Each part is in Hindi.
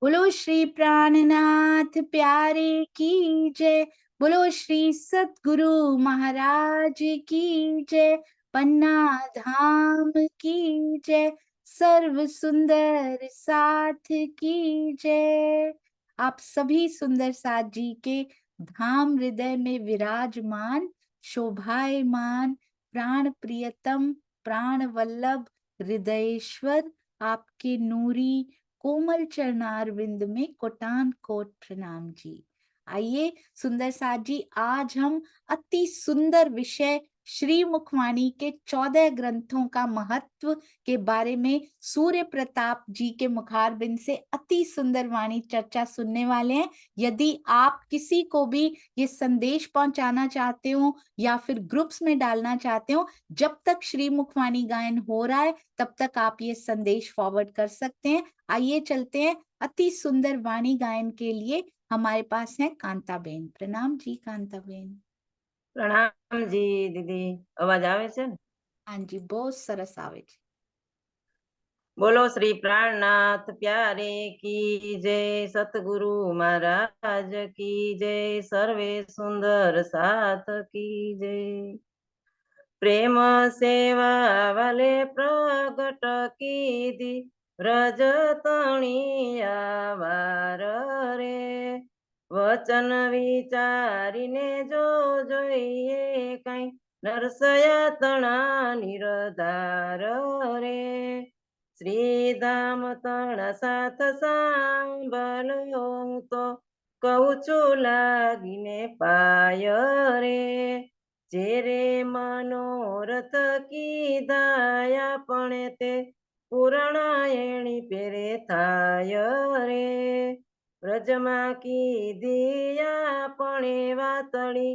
बोलो श्री प्राणनाथ प्यारे की जय। बोलो श्री सतगुरु महाराज की जय। पन्ना धाम की जय। सर्व सुंदर साथ की जय। आप सभी सुंदर साथ जी के धाम हृदय में विराजमान, शोभायमान, प्राण प्रियतम, प्राण वल्लभ, हृदयेश्वर आपके नूरी कोमल चरणारविंद में कोटान कोट प्रणाम जी। आइए सुंदर साथ जी, आज हम अति सुंदर विषय श्री मुखवाणी के 14 ग्रंथों का महत्व के बारे में सूर्य प्रताप जी के मुखारबिंद से अति सुंदर वाणी चर्चा सुनने वाले हैं। यदि आप किसी को भी ये संदेश पहुंचाना चाहते हो या फिर ग्रुप्स में डालना चाहते हो, जब तक श्री मुखवाणी गायन हो रहा है तब तक आप ये संदेश फॉरवर्ड कर सकते हैं। आइए चलते हैं अति सुंदर वाणी गायन के लिए। हमारे पास है कांताबेन। प्रणाम जी कांताबेन। प्रणाम जी दीदी, अवाज आवे छे ने? हाँ जी, बहुत सरस आवे छे। बोलो श्री प्राणनाथ प्यारे की जय, सतगुरु महाराज की जय, सर्वे सुंदर साथ की जय। प्रेम सेवा वाले प्रगट कीधी व्रज तणिया वार रे, वचन विचारीने जो જોઈએ કઈ નરસયા તણા નિરધાર રે, શ્રીધામ તણ સાથ સાંભળો હું તો કહું છું લાગીને પાય રે, જે રે મનોરથ કીધાયા પણ તે પૂરણ એણી પેરે થાય રે, વ્રજમાં કીધી આપણે વાતળી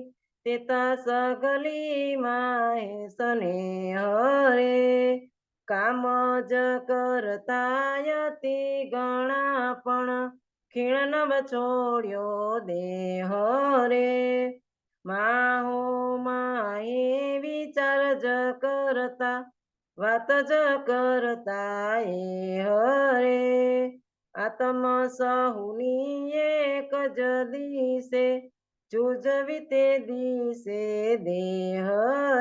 તે તા સગલી માહેશને હરે, કામ જ કરતા યતિ ગણા પણ ખીણ નવ છોડ્યો દેહ રે, માહો માહે વિચાર જ કરતા વાત જ કરતા એ હરે, આત્મ સહુની એક જ દિશે જુજવી તે દિશે દેહ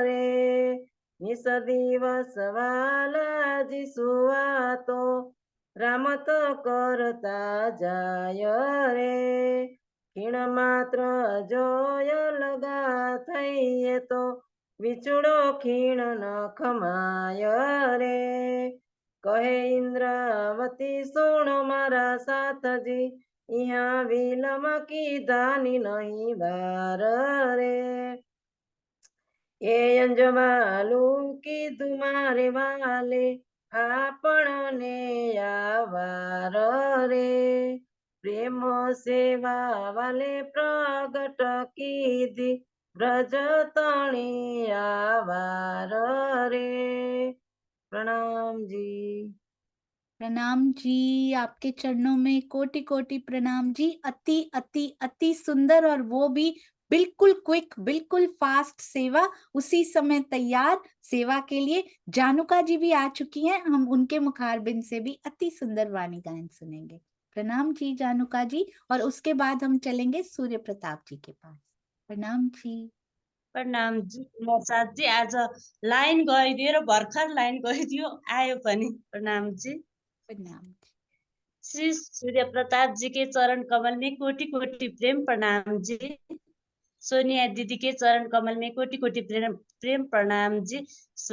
રે, નિસ દિવસ વાલાજી સુવાતો રામત કરતા જાય રે, ખીણ માત્ર જોય લગા થઈએ તો વિછુડો ખીણ ન ખમાય રે, કહે ઇન્દ્રાવતી સુણો મારા સાથજી, इहा विलम कीधानी नहीं बार रे, ए अंजमालू की तुम्हारे वाले आपने आवार रे, प्रेम सेवा वाले प्रगट कीधी ब्रज तणी आवार रे। प्रणाम जी। प्रणाम जी, आपके चरणों में कोटि कोटि प्रणाम जी। अति अति अति सुंदर, और वो भी बिल्कुल क्विक, बिल्कुल फास्ट सेवा, उसी समय तैयार सेवा के लिए। जानुका जी भी आ चुकी हैं, हम उनके मुखारबिंद से भी अति सुंदर वाणी गायन सुनेंगे। प्रणाम जी जानुका जी, और उसके बाद हम चलेंगे सूर्य प्रताप जी के पास। प्रणाम जी। प्रणाम जी प्रसाद जी, आज लाइन गइदियो र भर्खर लाइन गइदियो आयो पनि। प्रणाम जी। प्रणाम जी। श्री सूर्य प्रताप जी के चरण कमल में कोटि कोटि प्रेम प्रणाम जी। सोनिया दीदी के चरण कमल में कोटि कोटि प्रेम प्रणाम जी।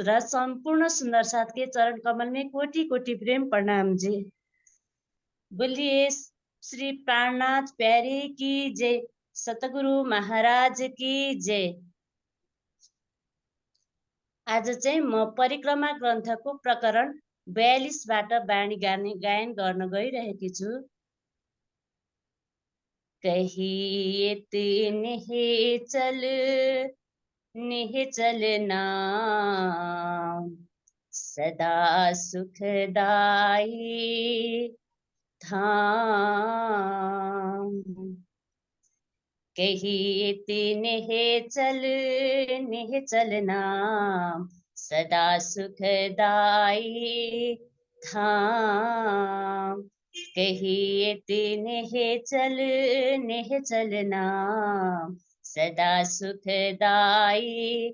र संपूर्ण सुंदर साथ के चरण कमल में कोटि कोटि प्रेम प्रणाम जी। बोलिए श्री प्राणनाथ प्यारे की जय, सतगुरु महाराज की जय। आज चाहिँ म परिक्रमा ग्रन्थको प्रकरण 42 बाट वाणी गायन गर्न गइरहेकी छु। कहिए निश्चल नाम, सदा सुखदाई धाम, कहिए निश्चल नाम, सदा सुखदाई धाम, कहिए नेह चलना सदा सुखदाई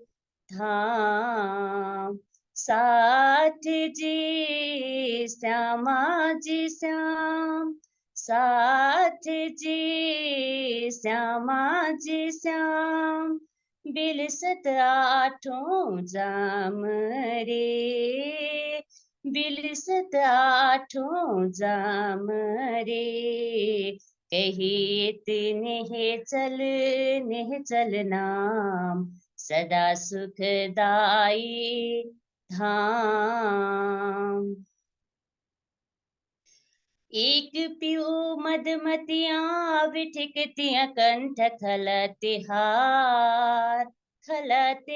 धाम। साथ जी श्यामा जी श्याम, साथ जी श्यामा जी श्याम, बिलसत आठों जाम रे, बिलसत आठों जाम रे। कहिए नेह चलना सदा सुखदाई धाम। एक पियो मदमतियाँ बिठकतियाँ कंठ खलतिहार, खलतिहार।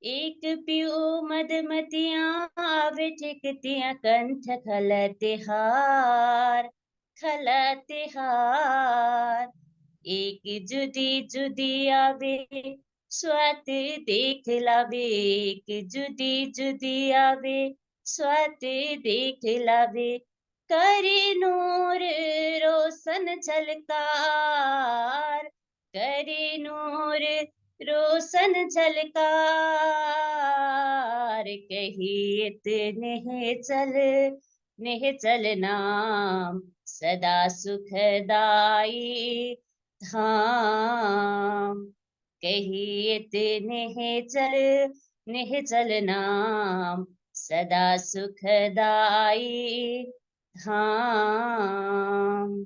एक पियो मदमतियाँ बिठकतियाँ कंठ खलतिहार, खलतिहार। एक जुदी जुदी आवे स्वात देख लावे, एक जुदी जुदी आवे स्वात देख लावे। करे नूर रोशन झलकार, करे नूर रोशन झलकार। कहिए नेह चलना सदा सुखदाई धाम। कहिए नेह चलना सदा सुखदाई धाम।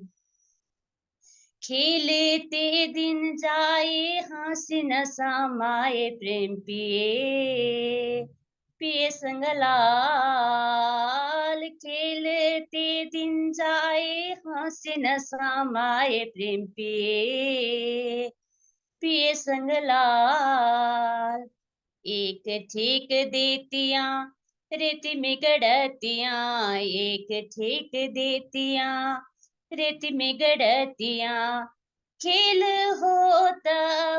खेलते दिन जाए हंसी न समाए प्रेम पिए, पिए संग लाल। खेलते दिन जाए हंसी न समाए प्रेम पिए, पिए संग लाल। एक ठीक देतियाँ रेती में गड़तियाँ, एक ठीक देतियाँ रेती में गड़तियाँ। खेल होत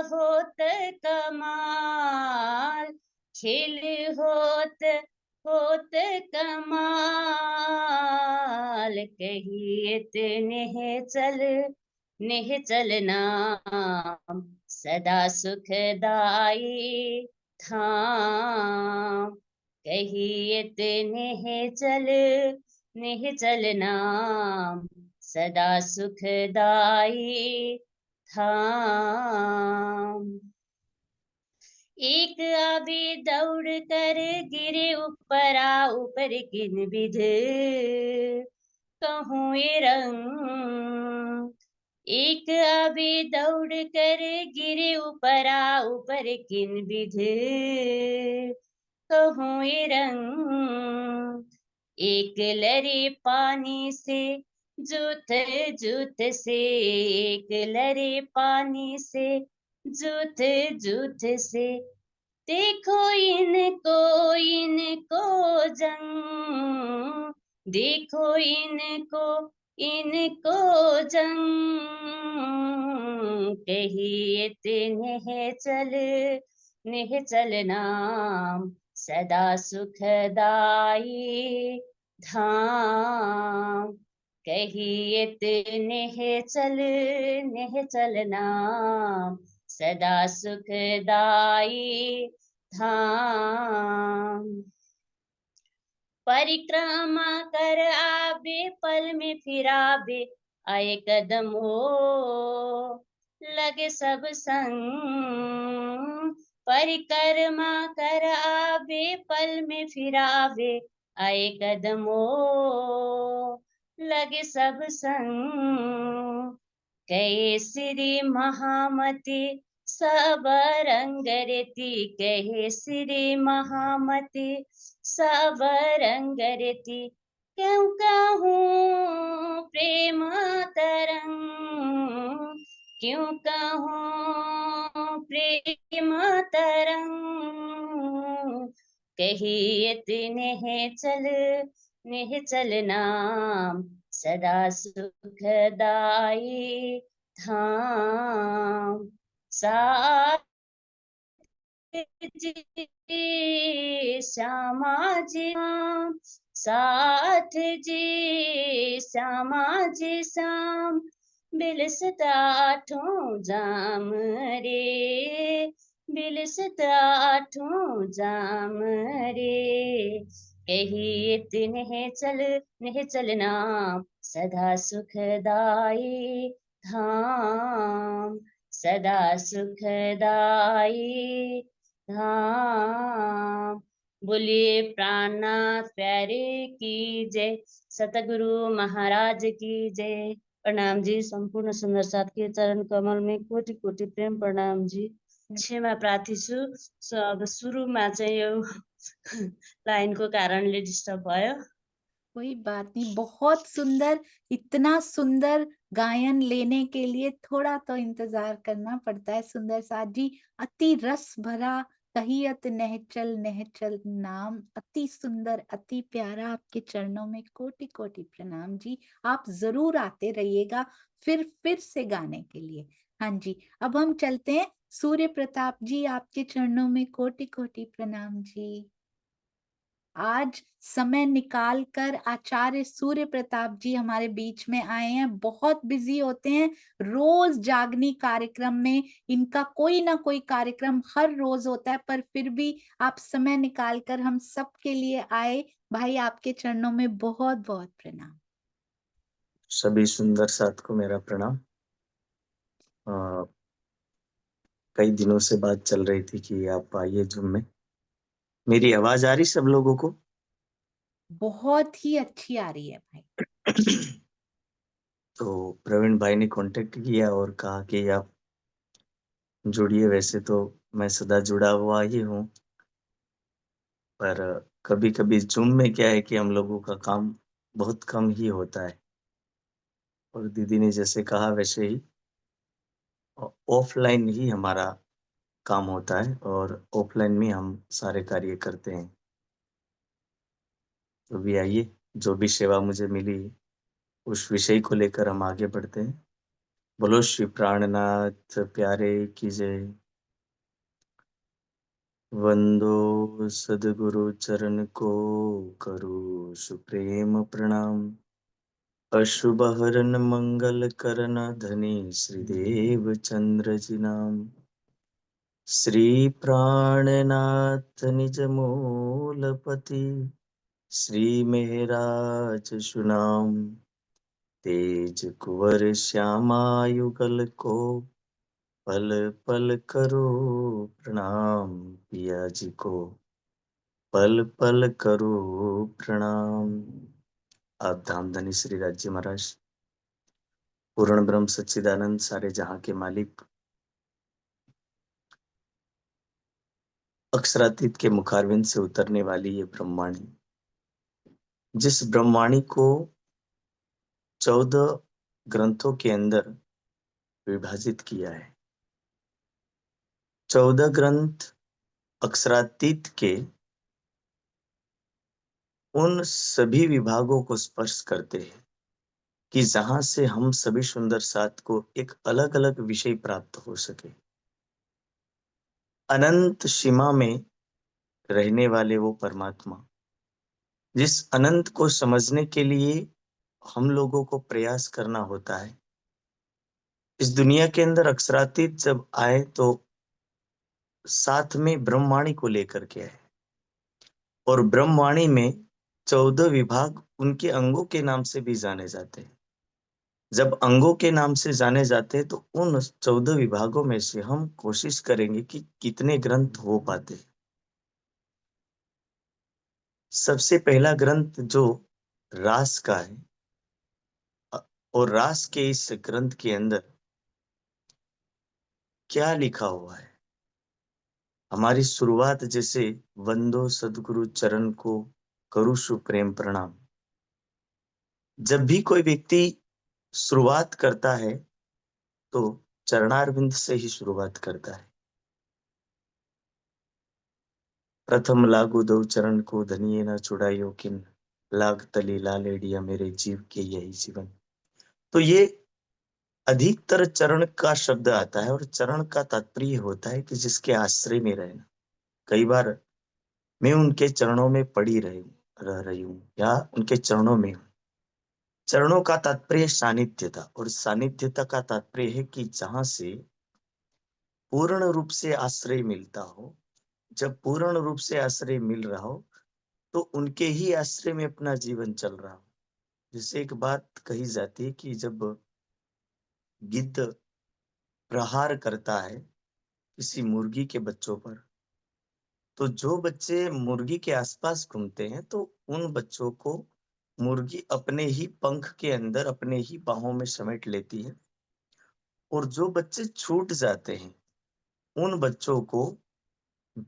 होत कमाल, खेल होत होत कमाल। कहिए नेह चलना सदा सुखदाई धाम। कहिए नेह चलना सदा सुखदाई धाम। एक आवे दौड़ कर गिरे ऊपरा ऊपर किन विध कहूँ ये रंग। एक आवे दौड़ कर गिरे ऊपरा ऊपर किन विध कहूँ ये रंग। एक लरे पानी से जूथ जूथ से, एक लरे पानी से जूथ जूथ से। देखो इनको इनको जंग, देखो इनको इनको जंग। कहिए नेह चलना सदा सुखदाई धाम। कहिए नेह चलना सदा सुखदाई धाम। परिक्रमा कर आवे पल में फिरावे, आए कदम हो लगे सब संग। परिक्रमा कर आवे पल में फिरावे, आए कदम हो लगे सब संग। कहे श्री महामती सब रंग रेती, कहे श्री महामती सब रंग रेती। क्यों कहूँ प्रेम तरंग, क्यों कहूँ प्रेम तरंग। कहिए नेह चलना सदा सुखदाई धाम। साथ जी श्यामा जी श्याम, साथ जी श्यामा जी श्याम, बिलसत आठों जाम रे, बिलसत आठों जाम रे, कही नेह चलना सदा सुखदाई धाम, सदा सुखदाई धाम। बोलिए प्राणनाथ प्यारे की जय, सतगुरु महाराज की जय। प्रणाम जी। सम्पूर्ण सुन्दर साथ के चरण कमल में कोटि कोटि प्रेम प्रणाम जी। क्षमा प्रार्थी छु। अब सुरुमा चाहिँ यो लाइनको कारणले डिस्टर्ब भयो। कोई बात नहीं, बहुत सुंदर। इतना सुंदर गायन लेने के लिए थोड़ा तो इंतजार करना पड़ता है। सुंदर साथ जी, अति रस भरा कहियत नेहचल नाम, अति सुंदर, अति प्यारा। आपके चरणों में कोटि कोटि प्रणाम जी। आप जरूर आते रहिएगा फिर से गाने के लिए। हाँ जी, अब हम चलते हैं सूर्य प्रताप जी, आपके चरणों में कोटि कोटि प्रणाम जी। आज समय निकाल कर आचार्य सूर्य प्रताप जी हमारे बीच में आए हैं। बहुत बिजी होते हैं, रोज जागनी कार्यक्रम में इनका कोई ना कोई कार्यक्रम हर रोज होता है, पर फिर भी आप समय निकाल कर हम सब के लिए आए। भाई, आपके चरणों में बहुत बहुत प्रणाम। सभी सुंदर साथ को मेरा प्रणाम। कई दिनों से बात चल रही थी कि आप आइए जूम में। मेरी आवाज आ रही सब लोगों को? बहुत ही अच्छी आ रही है भाई। तो प्रवीण भाई ने कांटेक्ट किया और कहा कि आप जुड़िए। वैसे तो मैं सदा जुड़ा हुआ ही हूँ, पर कभी कभी जूम में क्या है कि हम लोगों का काम बहुत कम ही होता है, और दीदी ने जैसे कहा वैसे ही ऑफलाइन ही हमारा काम होता है और ऑफलाइन में हम सारे कार्य करते हैं। तो भी आइए, जो भी सेवा मुझे मिली उस विषय को लेकर हम आगे बढ़ते हैं। बोलो श्री प्राणनाथ प्यारे की जय। वंदो सदगुरु चरण को करो सुप्रेम प्रणाम। अशुभ हरन मंगल करन धनी श्रीदेव चंद्र जी नाम। श्री प्राणनाथ निज मूलपति श्री मेहराज सुनाम। तेज कुंवर श्यामा युगल को पल पल करो प्रणाम। पिया जी को पल पल करो प्रणाम। आप धामधनी श्री राज्य महाराज, पूर्ण ब्रह्म सच्चिदानंद, सारे जहां के मालिक, अक्षरातीत के मुखारविंद से उतरने वाली ये ब्रह्मवाणी, जिस ब्रह्मवाणी को 14 ग्रंथों के अंदर विभाजित किया है। 14 ग्रंथ अक्षरातीत के उन सभी विभागों को स्पर्श करते हैं कि जहां से हम सभी सुंदर साथ को एक अलग अलग विषय प्राप्त हो सके। अनंत सीमा में रहने वाले वो परमात्मा, जिस अनंत को समझने के लिए हम लोगों को प्रयास करना होता है। इस दुनिया के अंदर अक्षरातीत जब आए तो साथ में ब्रह्मवाणी को लेकर के आए, और ब्रह्मवाणी में 14 विभाग उनके अंगों के नाम से भी जाने जाते हैं। जब अंगों के नाम से जाने जाते हैं तो उन 14 विभागों में से हम कोशिश करेंगे कि कितने ग्रंथ हो पाते। सबसे पहला ग्रंथ जो रास का है, और रास के इस ग्रंथ के अंदर क्या लिखा हुआ है। हमारी शुरुआत जैसे वंदो सदगुरु चरण को करू सुप्रेम प्रणाम। जब भी कोई व्यक्ति शुरुआत करता है तो चरणारविंद से ही शुरुआत करता है। प्रथम लागू दो चरण को धनिये न छुड़ाइयो किन, लाग तली लालेडिया मेरे जीव के यही जीवन। तो ये अधिकतर चरण का शब्द आता है, और चरण का तात्पर्य होता है कि जिसके आश्रय में रहना। कई बार मैं उनके चरणों में रह रही हूँ या उनके चरणों में हूँ। चरणों का तात्पर्य सानिध्यता, और सानिध्यता का तात्पर्य है कि जहां से पूर्ण रूप से आश्रय मिलता हो। जब पूर्ण रूप से आश्रय मिल रहा हो तो उनके ही आश्रय में अपना जीवन चल रहा हो। जैसे एक बात कही जाती है कि जब गिद्ध प्रहार करता है किसी मुर्गी के बच्चों पर, तो जो बच्चे मुर्गी के आसपास घूमते हैं तो उन बच्चों को मुर्गी अपने ही पंख के अंदर, अपने ही बाहों में समेट लेती है, और जो बच्चे छूट जाते हैं उन बच्चों को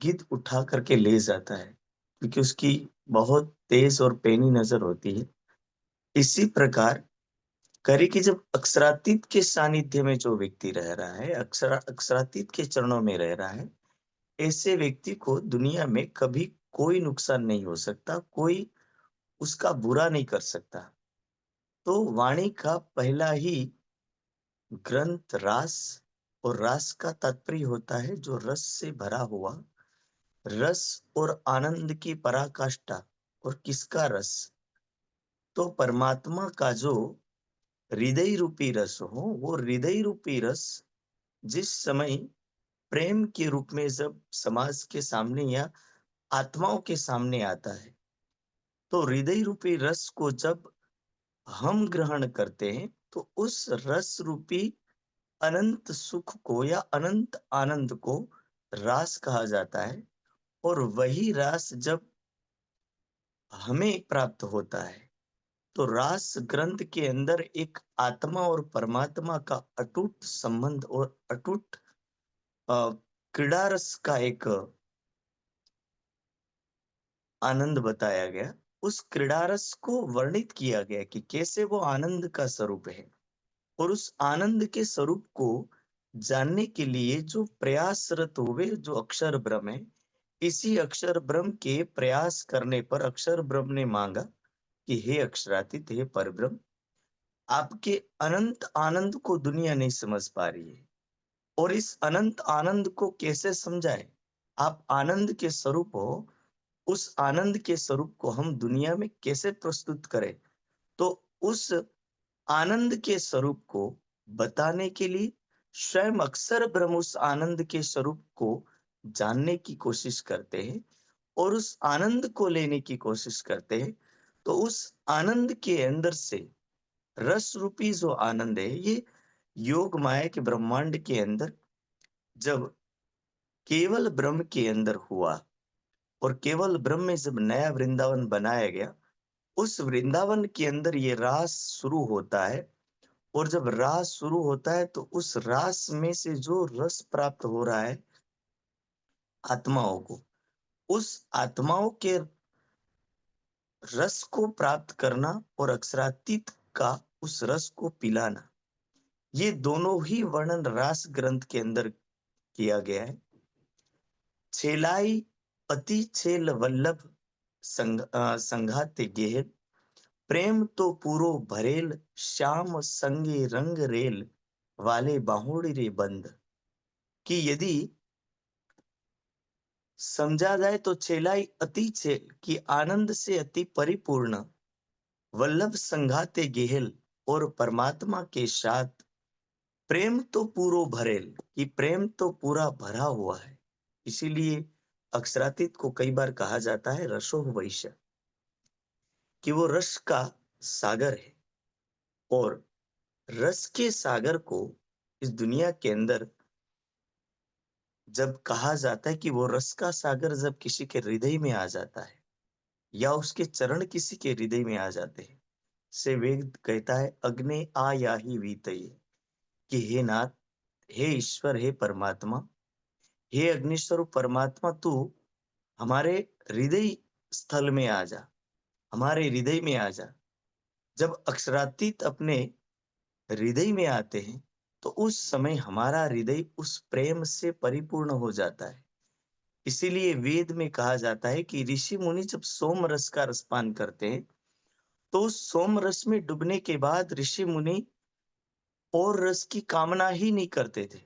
गिद्ध उठा करके ले जाता है, क्योंकि उसकी बहुत तेज और पैनी नजर होती है। इसी प्रकार करी कि जब अक्षरातीत के सानिध्य में जो व्यक्ति रह रहा है, अक्षरातीत के चरणों में रह रहा है, ऐसे व्यक्ति को दुनिया में कभी कोई नुकसान नहीं हो सकता, कोई उसका बुरा नहीं कर सकता। तो वाणी का पहला ही ग्रंथ रास, और रास का तात्पर्य होता है जो रस से भरा हुआ, रस और आनंद की पराकाष्ठा। और किसका रस? तो परमात्मा का जो हृदय रूपी रस हो, वो हृदय रूपी रस जिस समय प्रेम के रूप में जब समाज के सामने या आत्माओं के सामने आता है, तो हृदय रूपी रस को जब हम ग्रहण करते हैं तो उस रस रूपी अनंत सुख को या अनंत आनंद को रास कहा जाता है। और वही रास जब हमें प्राप्त होता है तो रास ग्रंथ के अंदर एक आत्मा और परमात्मा का अटूट संबंध और अटूट क्रीड़ा रस का एक आनंद बताया गया। उस क्रीड़ा रस को वर्णित किया गया कि कैसे वो आनंद का स्वरूप है, और उस आनंद के स्वरूप को जानने के लिए जो प्रयासरत हुए, जो अक्षर ब्रह्म है, इसी अक्षर ब्रह्म के प्रयास करने पर अक्षर ब्रह्म ने मांगा कि हे अक्षरातीत, हे परब्रह्म, आपके अनंत आनंद को दुनिया नहीं समझ पा रही है, और इस अनंत आनंद को कैसे समझाए? आप आनंद के स्वरूप हो, उस आनंद के स्वरूप को हम दुनिया में कैसे प्रस्तुत करें? तो उस आनंद के स्वरूप को बताने के लिए स्वयं अक्षर ब्रह्म उस आनंद के स्वरूप को जानने की कोशिश करते हैं और उस आनंद को लेने की कोशिश करते हैं। तो उस आनंद के अंदर से रस रूपी जो आनंद है, ये योग माया के ब्रह्मांड के अंदर जब केवल ब्रह्म के अंदर हुआ, और केवल ब्रह्म में जब नया वृंदावन बनाया गया, उस वृंदावन के अंदर ये रास शुरू होता है। और जब रास शुरू होता है तो उस रास में से जो रस प्राप्त हो रहा है आत्माओं को, उस आत्माओं के रस को प्राप्त करना और अक्षरातीत का उस रस को पिलाना, ये दोनों ही वर्णन रास ग्रंथ के अंदर किया गया है। छेलाई अति छेल वल्लभ संघाते गेहल, प्रेम तो पूरो भरेल, श्याम संगे रंग रेल, वाले बाहुड़ी रे बंद। कि यदि समझा जाए तो छेलाई अति छेल की आनंद से अति परिपूर्ण, वल्लभ संघाते गेहल, और परमात्मा के साथ प्रेम तो पूरो भरेल, कि प्रेम तो पूरा भरा हुआ है। इसीलिए अक्षरातीत को कई बार कहा जाता है रसो वैश्य, कि वो रस का सागर है। और रस के सागर को इस दुनिया के अंदर जब कहा जाता है कि वो रस का सागर जब किसी के हृदय में आ जाता है या उसके चरण किसी के हृदय में आ जाते हैं, से वेद कहता है अग्ने आ या ही वीतये, कि हे नाथ, हे ईश्वर, हे परमात्मा, हे अग्निस्वरूप परमात्मा, तू हमारे हृदय स्थल में आ जा, हमारे हृदय में आ जा। जब अक्षरातीत अपने हृदय में आते हैं तो उस समय हमारा हृदय उस प्रेम से परिपूर्ण हो जाता है। इसीलिए वेद में कहा जाता है कि ऋषि मुनि जब सोम रस का रसपान करते हैं तो उस सोम रस में डूबने के बाद ऋषि मुनि और रस की कामना ही नहीं करते थे।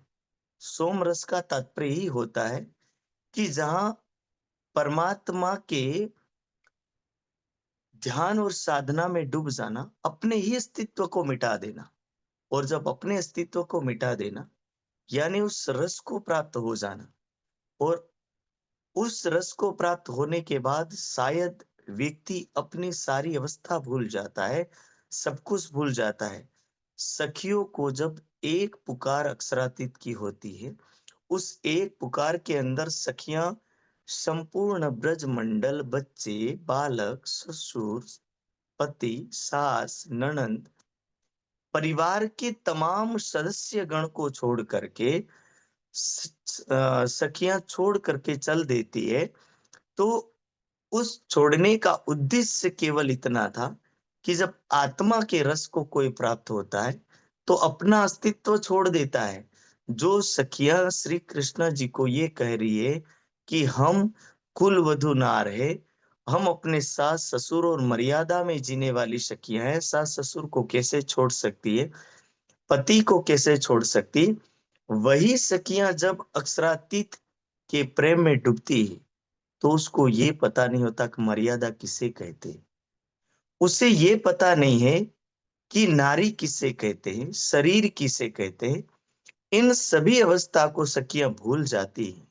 सोम रस का तात्पर्य ही होता है कि जहां परमात्मा के ध्यान और साधना में डूब जाना, अपने ही अस्तित्व को मिटा देना। और जब अपने अस्तित्व को मिटा देना यानी उस रस को प्राप्त हो जाना, और उस रस को प्राप्त होने के बाद शायद व्यक्ति अपनी सारी अवस्था भूल जाता है, सब कुछ भूल जाता है। सखियों को जब एक पुकार अक्षरातीत की होती है, उस एक पुकार के अंदर सखियां संपूर्ण ब्रज मंडल, बच्चे, बालक, ससुर, पति, सास, ननंद, परिवार के तमाम सदस्य गण को छोड़ करके सखियां छोड़ करके चल देती है। तो उस छोड़ने का उद्देश्य केवल इतना था कि जब आत्मा के रस को कोई प्राप्त होता है तो अपना अस्तित्व छोड़ देता है। जो सखियां श्री कृष्ण जी को ये कह रही है कि हम कुल वधु ना रहे, हम अपने सास ससुर और मर्यादा में जीने वाली सखियां हैं, सास ससुर को कैसे छोड़ सकती है, पति को कैसे छोड़ सकती, वही सखियां जब अक्षरातीत के प्रेम में डूबती है तो उसको ये पता नहीं होता कि मर्यादा किसे कहते हैं। उसे ये पता नहीं है कि नारी किसे कहते हैं, शरीर किसे कहते हैं। इन सभी अवस्था को सखियां भूल जाती हैं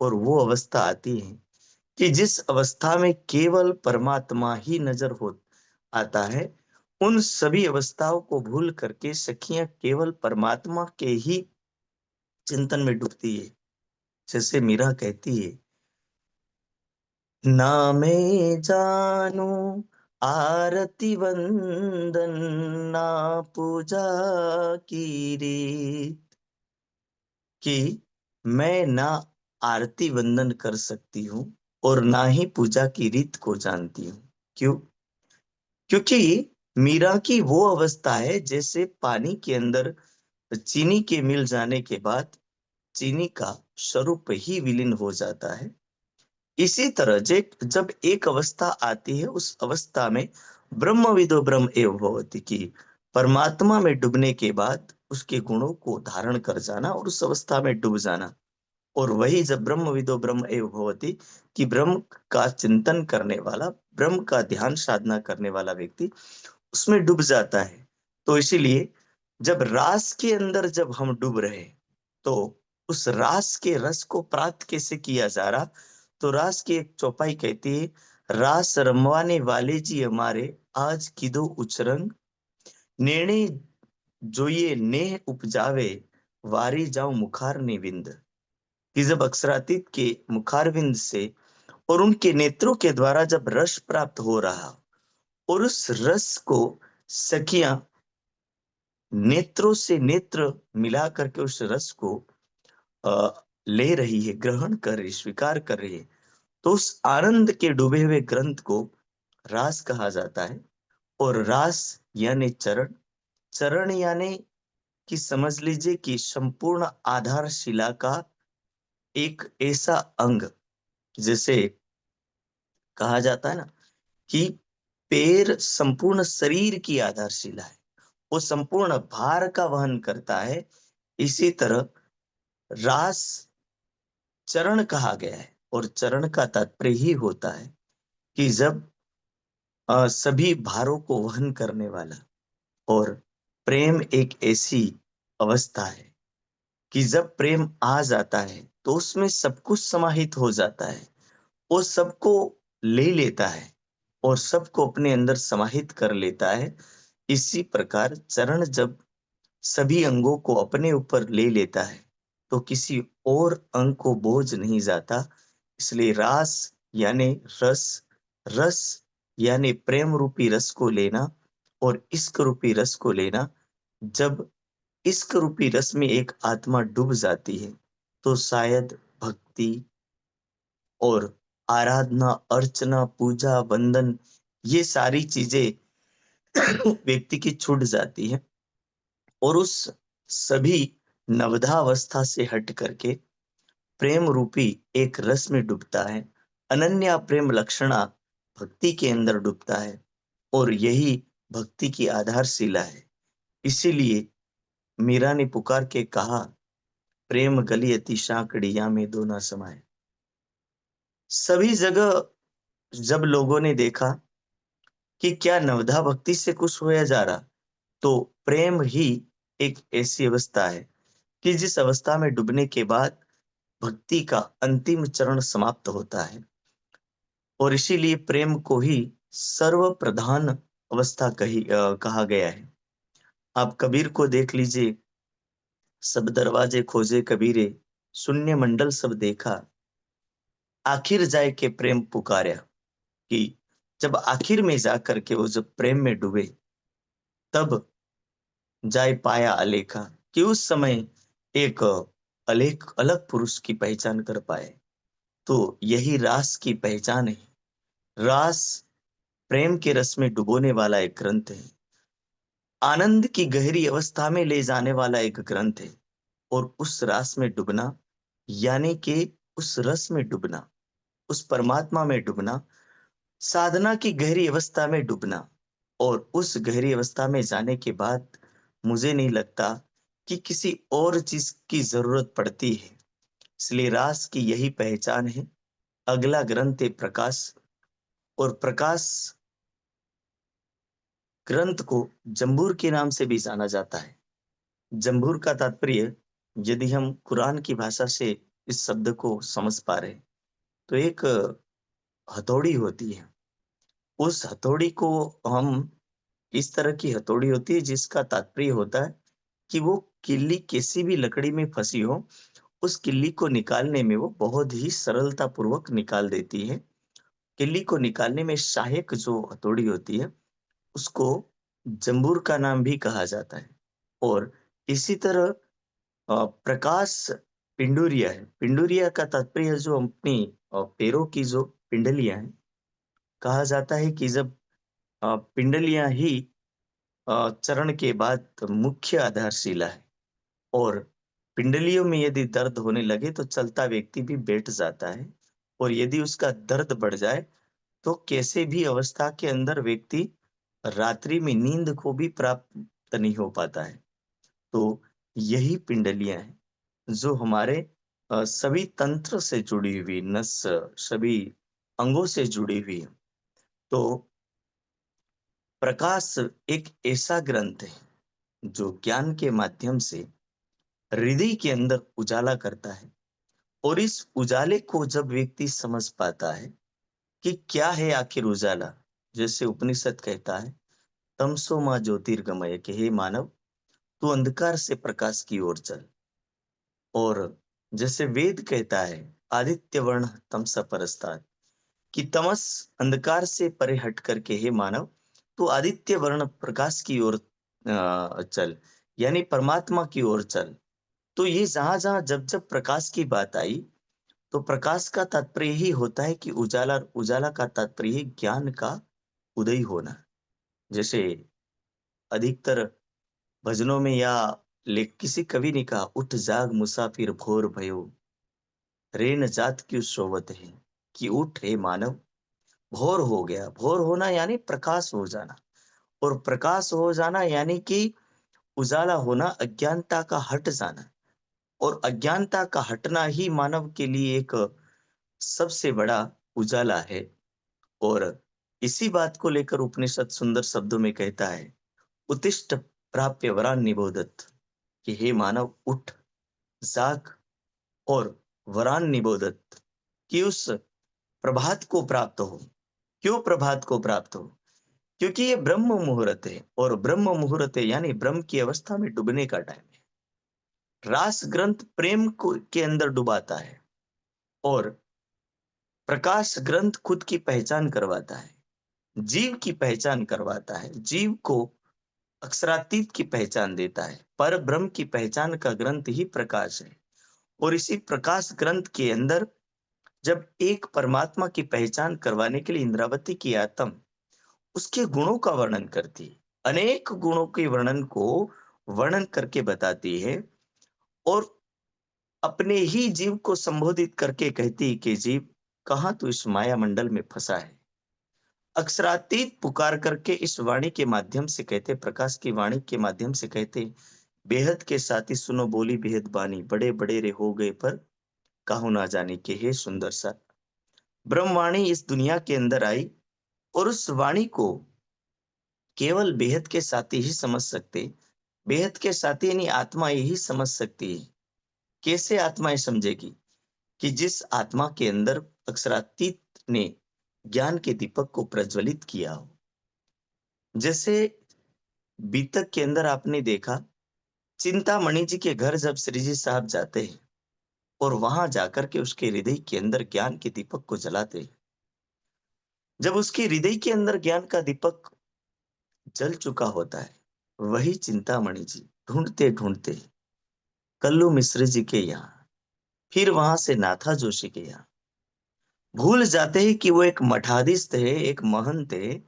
और वो अवस्था आती है कि जिस अवस्था में केवल परमात्मा ही नजर हो आता है। उन सभी अवस्थाओं को भूल करके सखियां केवल परमात्मा के ही चिंतन में डूबती है। जैसे मीरा कहती है, ना मैं जानू आरती वंदन, ना पूजा की रीत, कि मैं ना आरती वंदन कर सकती हूँ और ना ही पूजा की रीत को जानती हूँ। क्यों? क्योंकि मीरा की वो अवस्था है जैसे पानी के अंदर चीनी के मिल जाने के बाद चीनी का स्वरूप ही विलीन हो जाता है। इसी तरह जब एक अवस्था आती है, उस अवस्था में ब्रह्मविदो ब्रह्म एव भवति, की परमात्मा में डूबने के बाद उसके गुणों को धारण कर जाना और उस अवस्था में डूब जाना। और वही जब ब्रह्मविदो ब्रह्म एव भवति, कि ब्रह्म का चिंतन करने वाला, ब्रह्म का ध्यान साधना करने वाला व्यक्ति उसमें डूब जाता है। तो इसीलिए जब रास के अंदर जब हम डूब रहे तो उस रास के रस को प्राप्त कैसे किया जा रहा। तो रास की एक चौपाई कहती है, रास रमवाने वाले जी हमारे आज किदो उचरंग, निर्णय जोइए नेह उपजावे, वारी जाऊं मुखार निविंद। कि जब अक्षरातीत के मुखारविंद से और उनके नेत्रों के द्वारा जब रस प्राप्त हो रहा और उस रस को सखियां नेत्रों से नेत्र मिला करके उस रस को ले रही है, ग्रहण कर रही, स्वीकार कर रही है, तो उस आनंद के डूबे हुए ग्रंथ को रास कहा जाता है। और रास यानी चरण, चरण यानी कि समझ लीजिए कि संपूर्ण आधारशिला का एक ऐसा अंग, जैसे कहा जाता है ना कि पैर संपूर्ण शरीर की आधारशिला है, वो संपूर्ण भार का वहन करता है। इसी तरह रास चरण कहा गया है, और चरण का तात्पर्य ही होता है कि जब सभी भारों को वहन करने वाला। और प्रेम एक ऐसी अवस्था है कि जब प्रेम आ जाता है तो उसमें सब कुछ समाहित हो जाता है, वो सबको ले लेता है और सबको अपने अंदर समाहित कर लेता है। इसी प्रकार चरण जब सभी अंगों को अपने ऊपर ले लेता है तो किसी और अंग को बोझ नहीं जाता। इसलिए रास यानी रस, रस यानी प्रेम रूपी रस को लेना और इश्क रूपी रस को लेना। जब इश्क रूपी रस में एक आत्मा डूब जाती है तो शायद भक्ति और आराधना, अर्चना, पूजा, वंदन, ये सारी चीजें व्यक्ति की छूट जाती है और उस सभी नवधावस्था से हट करके प्रेम रूपी एक रस में डूबता है। अनन्या प्रेम लक्षणा भक्ति के अंदर डूबता है और यही भक्ति की आधारशिला है। इसीलिए मीरा ने पुकार के कहा, प्रेम गली अति सांकड़िया में दो ना समाये। सभी जगह जब लोगों ने देखा कि क्या नवधा भक्ति से खुश होया जा रहा, तो प्रेम ही एक ऐसी अवस्था है कि जिस अवस्था में डूबने के बाद भक्ति का अंतिम चरण समाप्त होता है, और इसीलिए प्रेम को ही सर्वप्रधान अवस्था कहा गया है। आप कबीर को देख लीजिए, सब दरवाजे खोजे कबीरे, शून्य मंडल सब देखा, आखिर जाए के प्रेम पुकार्या। कि जब आखिर में जाकर के वो जब प्रेम में डूबे, तब जाय पाया अलेखा, कि उस समय एक अलेख अलग पुरुष की पहचान कर पाए। तो यही रास की पहचान है। रास प्रेम के रस में डुबोने वाला एक ग्रंथ है, आनंद की गहरी अवस्था में ले जाने वाला एक ग्रंथ है। और उस रास में डूबना, यानी कि उस रस में डूबना, उस परमात्मा में डूबना, साधना की गहरी अवस्था में डूबना, और उस गहरी अवस्था में जाने के बाद मुझे नहीं लगता कि किसी और चीज की जरूरत पड़ती है। इसलिए रास की यही पहचान है। अगला ग्रंथ है प्रकाश, और प्रकाश ग्रंथ को जंबूर के नाम से भी जाना जाता है। जंबूर का तात्पर्य, यदि हम कुरान की भाषा से इस शब्द को समझ पा रहे, तो एक हथौड़ी होती है। उस हथौड़ी को हम, इस तरह की हथौड़ी होती है जिसका तात्पर्य होता है कि वो किल्ली किसी भी लकड़ी में फंसी हो, उस किल्ली को निकालने में वो बहुत ही सरलता पूर्वक निकाल देती है। किल्ली को निकालने में सहायक जो हथौड़ी होती है, उसको जंबूर का नाम भी कहा जाता है। और इसी तरह प्रकाश पिंडुरिया है। पिंडुरिया का तात्पर्य जो अपनी पैरों की जो पिंडलियां हैं, कहा जाता है कि जब पिंडलियां ही चरण के बाद मुख्य आधारशिला है, और पिंडलियों में यदि दर्द होने लगे तो चलता व्यक्ति भी बैठ जाता है, और यदि उसका दर्द बढ़ जाए तो कैसे भी अवस्था के अंदर व्यक्ति रात्रि में नींद को भी प्राप्त नहीं हो पाता है। तो यही पिंडलियां हैं जो हमारे सभी तंत्र से जुड़ी हुई, नस, सभी अंगों से जुड़ी हुई है। तो प्रकाश एक ऐसा ग्रंथ है जो ज्ञान के माध्यम से हृदय के अंदर उजाला करता है। और इस उजाले को जब व्यक्ति समझ पाता है कि क्या है आखिर उजाला, जैसे उपनिषद कहता है, तमसो मां ज्योतिर्गमय, कि हे मानव, तू अंधकार से प्रकाश की ओर चल। और जैसे वेद कहता है, आदित्य वर्ण तमसा परस्तात्, कि तमस अंधकार से परे हट करके हे मानव, तो आदित्य वर्ण प्रकाश की ओर चल, यानी परमात्मा की ओर चल। तो ये जहां जहां जब जब प्रकाश की बात आई, तो प्रकाश का तात्पर्य ही होता है कि उजाला, उजाला का तात्पर्य है ज्ञान का उदय होना। जैसे अधिकतर भजनों में या किसी कवि ने कहा, उठ जाग मुसाफिर भोर भयो, रे न जात क्यों सोवत है, कि उठ हे मानव, भोर हो गया। भोर होना यानी प्रकाश हो जाना, और प्रकाश हो जाना यानी कि उजाला होना, अज्ञानता का हट जाना। और अज्ञानता का हटना ही मानव के लिए एक सबसे बड़ा उजाला है। और इसी बात को लेकर उपनिषद सुंदर शब्दों में कहता है, उत्तिष्ठ प्राप्य वरान निबोधत, कि हे मानव उठ, जाग, और वरान निबोधत, कि उस प्रभात को प्राप्त हो। क्यों प्रभात को प्राप्त हो? क्योंकि ये ब्रह्म मुहूर्त है, और ब्रह्म मुहूर्त है यानी ब्रह्म की अवस्था में डूबने का टाइम है। रास ग्रंथ प्रेम को के अंदर डुबाता है, और प्रकाश ग्रंथ खुद की पहचान करवाता है, जीव की पहचान करवाता है, जीव को अक्षरातीत की पहचान देता है। पर ब्रह्म की पहचान का ग्रंथ ही प्रकाश है। और इसी प्रकाश ग्रंथ के अंदर जब एक परमात्मा की पहचान करवाने के लिए इंद्रावती की आत्म उसके गुणों का वर्णन करती है, अनेक गुणों के वर्णन को वर्णन करके बताती है, और अपने ही जीव को संबोधित करके कहती है कि जीव, कहाँ तू इस माया मंडल में फंसा है। अक्षरातीत पुकार करके इस वाणी के माध्यम से कहते, प्रकाश की वाणी के माध्यम से कहते, बेहद के साथी सुनो बोली बेहद बानी, बड़े बड़े रे हो गए पर काहू ना जाने, के हे सुंदर सा, ब्रह्मवाणी इस दुनिया के अंदर आई और उस वाणी को केवल बेहद के साथी ही समझ सकते। बेहद के साथी यानी आत्मा यही समझ सकती है। कैसे आत्मा ये समझेगी? कि जिस आत्मा के अंदर अक्षरातीत ने ज्ञान के दीपक को प्रज्वलित किया हो। जैसे बीतक के अंदर आपने देखा, चिंतामणि जी के घर जब श्री जी साहब जाते हैं और वहां जाकर के उसके हृदय के अंदर ज्ञान के दीपक को जलाते हैं, जब उसके हृदय के अंदर ज्ञान का दीपक जल चुका होता है, वही चिंतामणि जी ढूंढते ढूंढते कल्लू मिश्र जी के यहाँ, फिर वहां से नाथा जोशी के यहाँ, भूल जाते हैं कि वो एक मठाधीश थे, एक महंत थे।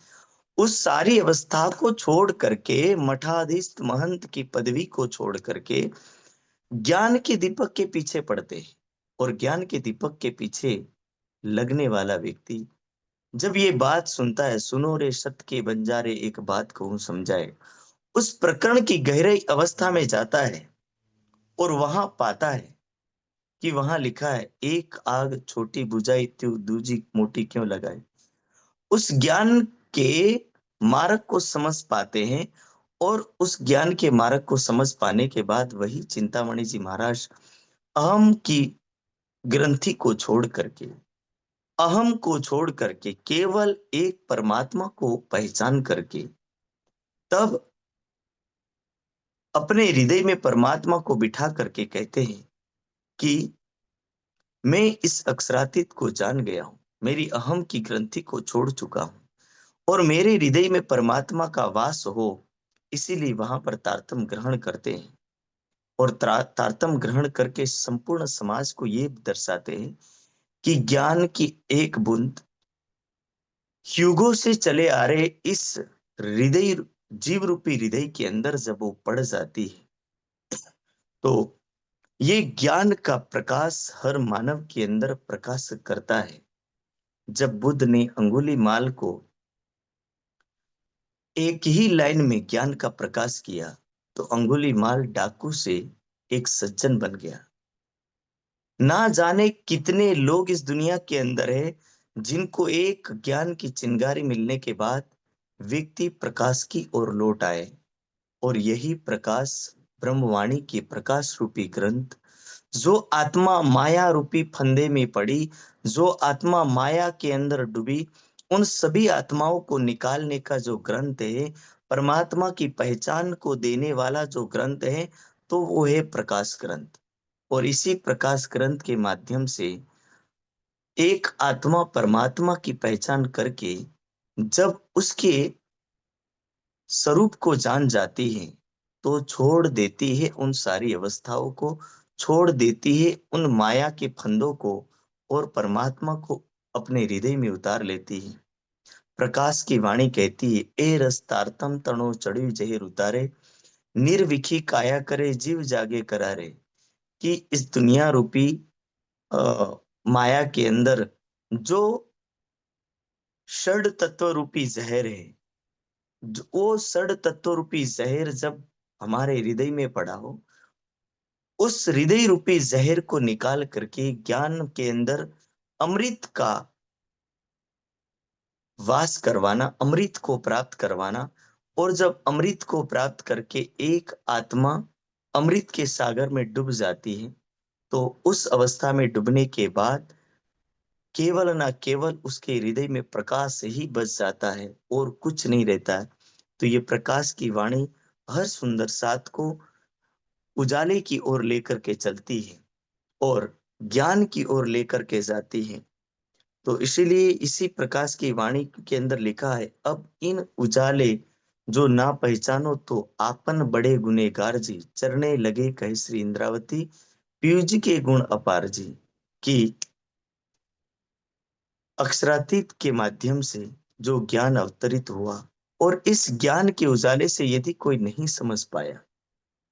उस सारी अवस्था को छोड़ करके, मठाधीश महंत की पदवी को छोड़ करके ज्ञान के दीपक के पीछे पड़ते हैं। और ज्ञान के दीपक के पीछे लगने वाला व्यक्ति जब ये बात सुनता है, सुनो रे सत के बंजारे एक बात कहूं समझाए, उस प्रकरण की गहराई अवस्था में जाता है और वहां पाता है कि वहां लिखा है, एक आग छोटी बुझाई त्यों दूजी मोटी क्यों लगाई। उस ज्ञान के मार्ग को समझ पाते हैं और उस ज्ञान के मार्ग को समझ पाने के बाद वही चिंतामणि जी महाराज अहम की ग्रंथि को छोड़ करके, अहम को छोड़ करके केवल एक परमात्मा को पहचान करके, तब अपने हृदय में परमात्मा को बिठा करके कहते हैं कि मैं इस अक्षरातीत को जान गया हूं, मेरी अहम की ग्रंथि को छोड़ चुका हूं और मेरे हृदय में परमात्मा का वास हो। इसीलिए वहां पर तारतम ग्रहण करते हैं और तारतम ग्रहण करके संपूर्ण समाज को ये दर्शाते हैं कि ज्ञान की एक बूंद युगों से चले आ रहे इस हृदय, जीव रूपी हृदय के अंदर जब वो पड़ जाती है, तो ये ज्ञान का प्रकाश हर मानव के अंदर प्रकाश करता है। जब बुद्ध ने अंगुलीमाल को एक ही लाइन में ज्ञान का प्रकाश किया, तो अंगुलीमाल डाकू से एक सज्जन बन गया। ना जाने कितने लोग इस दुनिया के अंदर है जिनको एक ज्ञान की चिंगारी मिलने के बाद व्यक्ति प्रकाश की ओर लौट आए। और यही प्रकाश ब्रह्मवाणी के प्रकाश रूपी ग्रंथ, जो आत्मा माया रूपी फंदे में पड़ी, जो आत्मा माया के अंदर डूबी, उन सभी आत्माओं को निकालने का जो ग्रंथ है, परमात्मा की पहचान को देने वाला जो ग्रंथ है, तो वो है प्रकाश ग्रंथ। और इसी प्रकाश ग्रंथ के माध्यम से एक आत्मा परमात्मा की पहचान करके जब उसके स्वरूप को जान जाती है, तो छोड़ देती है उन सारी अवस्थाओं को, छोड़ देती है उन माया के फंदों को और परमात्मा को अपने हृदय में उतार लेती है। प्रकाश की वाणी कहती है, ए रस तारतम तणो चढ़ी जहेर उतारे, निर्विखी काया करे जीव जागे करारे। कि इस दुनिया रूपी माया के अंदर जो षड तत्व रूपी जहर है, वो षड तत्व रूपी जहर जब हमारे हृदय में पड़ा हो, उस हृदय रूपी जहर को निकाल करके ज्ञान के अंदर अमृत का वास करवाना, अमृत को प्राप्त करवाना। और जब अमृत को प्राप्त करके एक आत्मा अमृत के सागर में डूब जाती है, तो उस अवस्था में डूबने के बाद केवल ना केवल उसके हृदय में प्रकाश ही बच जाता है और कुछ नहीं रहता है। तो ये प्रकाश की वाणी हर सुंदर साथ को उजाले की ओर लेकर के चलती है और ज्ञान की ओर लेकर के जाती है। तो इसीलिए इसी प्रकाश की वाणी के अंदर लिखा है, अब इन उजाले जो ना पहचानो तो आपन बड़े गुनेगार जी, चरने लगे कहे श्री इंद्रावती, पीयूजी के गुण अपार जी। कि अक्षरातीत के माध्यम से जो ज्ञान अवतरित हुआ और इस ज्ञान के उजाले से यदि कोई नहीं समझ पाया,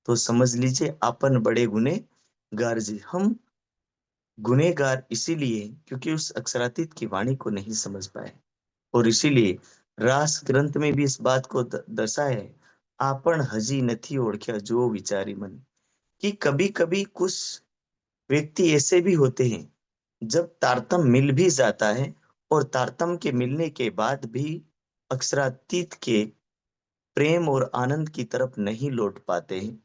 तो समझ लीजिए अपन बड़े गुनेगार जी। हम गुनेगार इसीलिए क्योंकि उस अक्षरातीत की वाणी को नहीं समझ पाए। और इसीलिए रास ग्रंथ में भी इस बात को दर्शाया है, आपन हजी नथी ओळख्या जो विचारी मन। कि कभी कभी कुछ व्यक्ति ऐसे भी होते हैं, जब तारतम मिल भी जाता है और तारतम्य के मिलने के बाद भी अक्षरातीत के प्रेम और आनंद की तरफ नहीं लौट पाते हैं,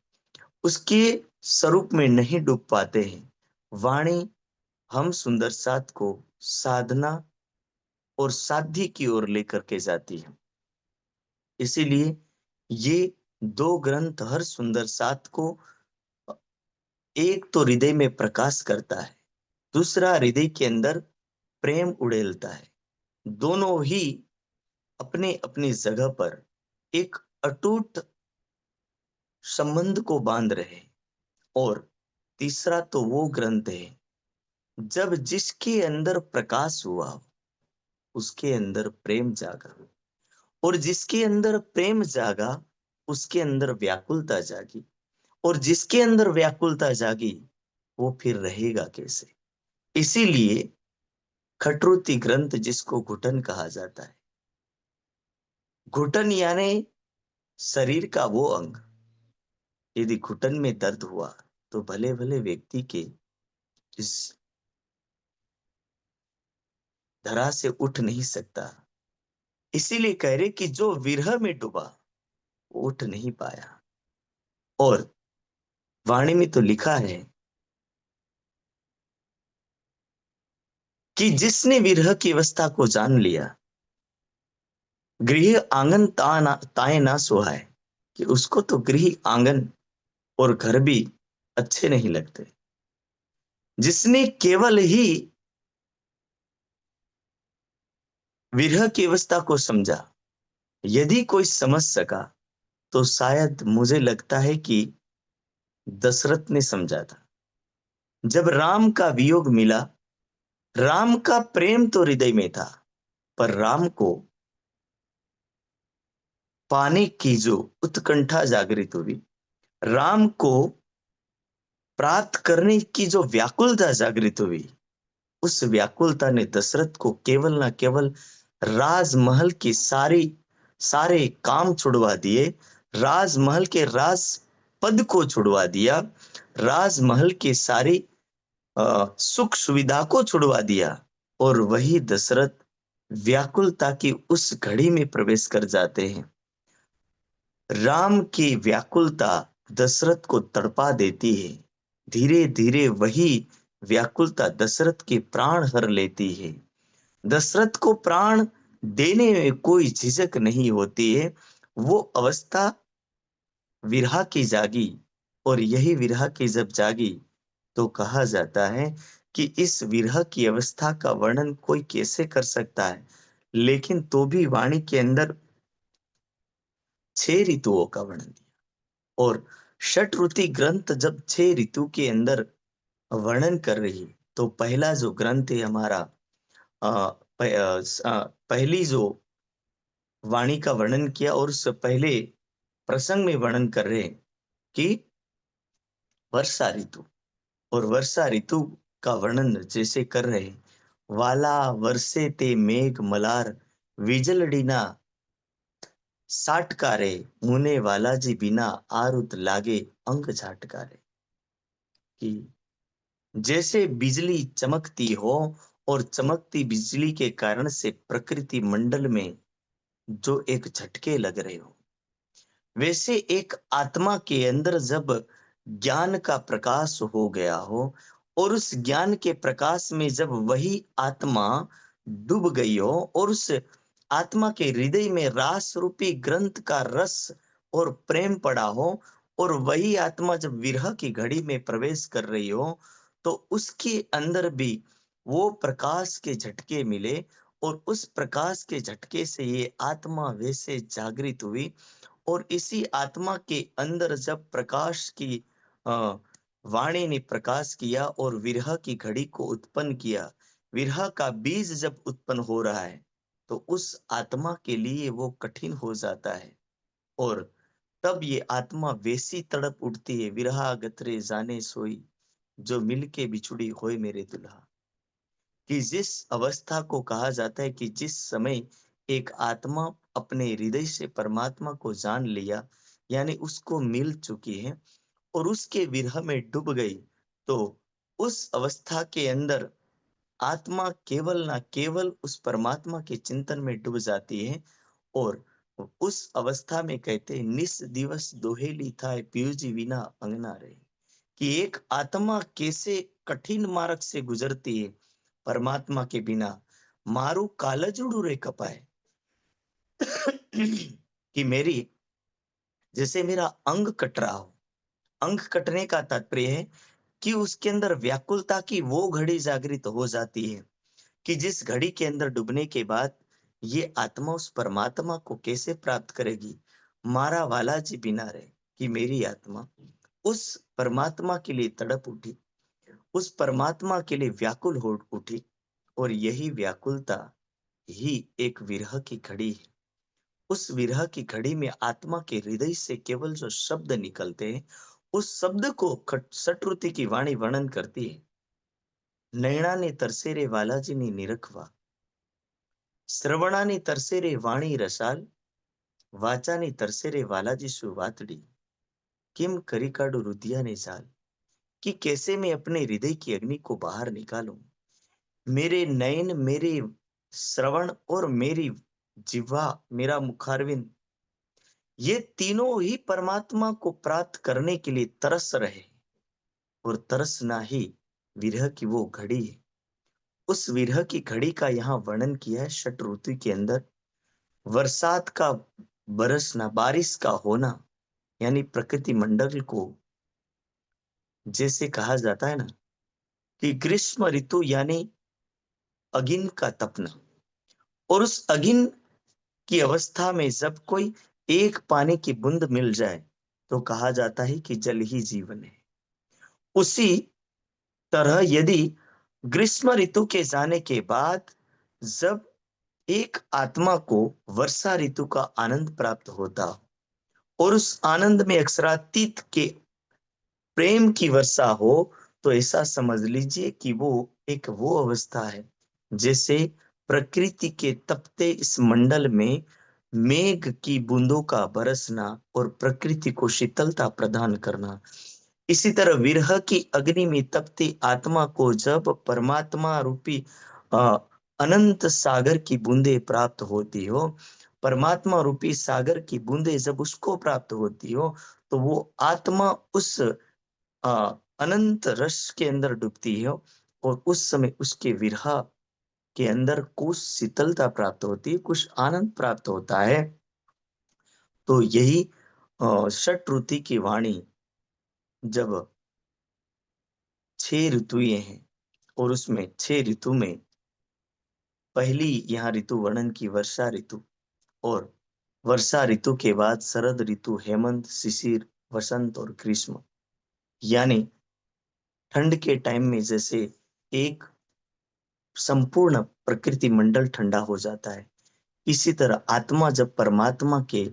उसके स्वरूप में नहीं डूब पाते हैं। वाणी हम सुंदर साथ को साधना और साध्य की ओर लेकर के जाती है। इसीलिए ये दो ग्रंथ हर सुंदर साथ को एक तो हृदय में प्रकाश करता है, दूसरा हृदय के अंदर प्रेम उड़ेलता है। दोनों ही अपने अपनी जगह पर एक अटूट संबंध को बांध रहे हैं। और तीसरा तो वो ग्रंथ है जब जिसके अंदर प्रकाश हुआ उसके अंदर प्रेम जागा, और जिसके अंदर प्रेम जागा उसके अंदर व्याकुलता जागी, और जिसके अंदर व्याकुलता जागी वो फिर रहेगा कैसे। इसीलिए खटरुति ग्रंथ जिसको घुटन कहा जाता है, घुटन यानी शरीर का वो अंग, यदि घुटन में दर्द हुआ तो भले भले व्यक्ति के इस धरा से उठ नहीं सकता। इसीलिए कह रहे कि जो विरह में डूबा वो उठ नहीं पाया। और वाणी में तो लिखा है कि जिसने विरह की अवस्था को जान लिया, गृह आंगन ताए ना सुहाए, कि उसको तो गृह आंगन और घर भी अच्छे नहीं लगते। जिसने केवल ही विरह की अवस्था को समझा, यदि कोई समझ सका तो शायद मुझे लगता है कि दशरथ ने समझा था। जब राम का वियोग मिला, राम का प्रेम तो हृदय में था, पर राम को पाने की जो उत्कंठा जागृत हुई, राम को प्राप्त करने की जो व्याकुलता जागृत हुई, उस व्याकुलता ने दशरथ को केवल ना केवल राजमहल की सारे काम छुड़वा दिए, राजमहल के राज पद को छुड़वा दिया, राजमहल के सारी सुख सुविधा को छुड़वा दिया। और वही दशरथ व्याकुलता की उस घड़ी में प्रवेश कर जाते हैं। राम की व्याकुलता दशरथ को तड़पा देती है। धीरे धीरे वही व्याकुलता दशरथ के प्राण हर लेती है। दशरथ को प्राण देने में कोई झिझक नहीं होती है। वो अवस्था विरह की जागी, और यही विरह की जब जागी तो कहा जाता है कि इस विरह की अवस्था का वर्णन कोई कैसे कर सकता है। लेकिन तो भी वाणी के अंदर 6 ऋतुओं का वर्णन दिया, और षटऋतु ग्रंथ जब 6 ऋतु के अंदर वर्णन कर रही है, तो पहला जो ग्रंथ है हमारा पहली जो वाणी का वर्णन किया, और उस पहले प्रसंग में वर्णन कर रहे हैं कि वर्षा ऋतु, और वर्षा ऋतु का वर्णन जैसे कर रहे हैं, वाला वर्षे ते मेघ मलार विजलड़ीना साटकारे मुने वाला जी बिना आरुत लागे अंग झाटकारे, कि जैसे बिजली चमकती हो और चमकती बिजली के कारण से प्रकृति मंडल में जो एक झटके लग रहे हो, वैसे एक आत्मा के अंदर जब ज्ञान का प्रकाश हो गया हो, और उस ज्ञान के प्रकाश में जब वही आत्मा डूब गई हो, और उस आत्मा के हृदय में रास रूपी ग्रंथ का रस और प्रेम पड़ा हो, और वही आत्मा जब विरह की घड़ी में प्रवेश कर रही हो, तो उसके अंदर भी वो प्रकाश के झटके मिले, और उस प्रकाश के झटके से ये आत्मा वैसे जागृत हुई। और इसी आत्मा के अंदर जब प्रकाश की अ, वाणी ने प्रकाश किया और विरह की घड़ी को उत्पन्न किया, विरह का बीज जब उत्पन्न हो रहा है, तो उस आत्मा के लिए वो कठिन हो जाता है। और तब ये आत्मा वैसी तड़प उठती है, विरहा गतरे जाने सोई, जो मिलके बिछुड़ी होए मेरे दुल्हा, कि जिस अवस्था को कहा जाता है कि जिस समय एक आत्मा अपने हृदय से परमात्मा को जान लिया, यानी उसको मिल चुकी है और उसके विरह में डूब गई, तो उस अवस्था के अंदर आत्मा केवल ना केवल उस परमात्मा के चिंतन में डूब जाती है, और उस अवस्था में कहते हैं निस दिवस दोहेली था पीयूजी विना अंगना रहे, कि एक आत्मा कैसे कठिन मार्ग से गुजरती है परमात्मा के बिना। मारू कालजुड़ू रे कपाए कि मेरी, जैसे मेरा अंग कट रहा हो। अंग कटने का तात्पर्य है कि उसके अंदर व्याकुलता की वो घड़ी जागृत हो जाती है कि जिस घड़ी के अंदर डूबने के बाद ये आत्मा उस परमात्मा को कैसे प्राप्त करेगी। मारा वाला जी बिना रहे, कि मेरी आत्मा उस परमात्मा के लिए तड़प उठी, उस परमात्मा के लिए व्याकुल हो उठी। और यही व्याकुलता ही एक विरह की घड़ी है। उस विरह की घड़ी में आत्मा के हृदय से केवल जो शब्द निकलते हैं, उस शब्द को सटरुति की वाणी वर्णन करती है। नैणा ने तरसे रे वालाजी ने निरखवा, श्रवणाने तरसे रे वाणी रसाल, वाचाने तरसे रे वालाजी सुवातड़ी, किम करी काडू रुदिया ने जाल, कि कैसे मैं अपने हृदय की अग्नि को बाहर निकालूं। मेरे नयन, मेरे श्रवण और मेरी जिह्वा, मेरा मुखारविंद, ये तीनों ही परमात्मा को प्राप्त करने के लिए तरस रहे। और तरसना ही विरह की वो घड़ी है। उस विरह की घड़ी का यहाँ वर्णन किया है षट ऋतु के अंदर। बरसात का बरसना, बारिश का होना, यानी प्रकृति मंडल को जैसे कहा जाता है ना कि ग्रीष्म ऋतु यानी अगिन का तपना। और उस अगिन की अवस्था में जब कोई एक पानी की बूंद मिल जाए तो कहा जाता है कि जल ही जीवन है। उसी तरह यदि ग्रीष्म ऋतु के जाने के बाद जब एक आत्मा को वर्षा ऋतु का आनंद प्राप्त होता और उस आनंद में अक्षरातीत के प्रेम की वर्षा हो, तो ऐसा समझ लीजिए कि वो एक वो अवस्था है जैसे प्रकृति के तपते इस मंडल में मेघ की बूंदों का बरसना और प्रकृति को शीतलता प्रदान करना। इसी तरह विरह की अग्नि में तपती आत्मा को जब परमात्मा रूपी अ, अनंत सागर की बूंदे प्राप्त होती हो, परमात्मा रूपी सागर की बूंदे जब उसको प्राप्त होती हो, तो वो आत्मा उस अनंत रस के अंदर डूबती है। और उस समय उसके विरह के अंदर कुछ शीतलता प्राप्त होती है, कुछ आनंद प्राप्त होता है। तो यही षट ऋतु की वाणी, जब 6 ऋतुएं हैं और उसमें 6 ऋतु में पहली यहाँ ऋतु वर्णन की वर्षा ऋतु, और वर्षा ऋतु के बाद शरद ऋतु, हेमंत, शिशिर, वसंत और ग्रीष्म। यानी ठंड के टाइम में जैसे एक संपूर्ण प्रकृति मंडल ठंडा हो जाता है, इसी तरह आत्मा जब परमात्मा के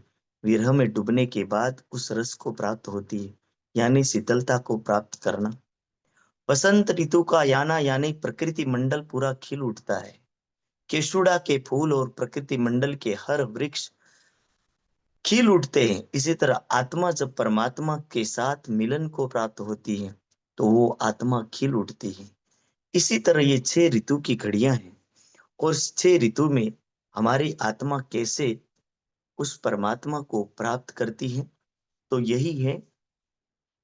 विरह में डूबने के बाद उस रस को प्राप्त होती है, यानी शीतलता को प्राप्त करना। वसंत ऋतु का याना यानी प्रकृति मंडल पूरा खिल उठता है, केशुड़ा के फूल और प्रकृति मंडल के हर वृक्ष खिल उठते हैं। इसी तरह आत्मा जब परमात्मा के साथ मिलन को प्राप्त होती है तो वो आत्मा खिल उठती है। इसी तरह ये 6 ऋतु की घड़ियां हैं, और इस 6 ऋतु में हमारी आत्मा कैसे उस परमात्मा को प्राप्त करती है, तो यही है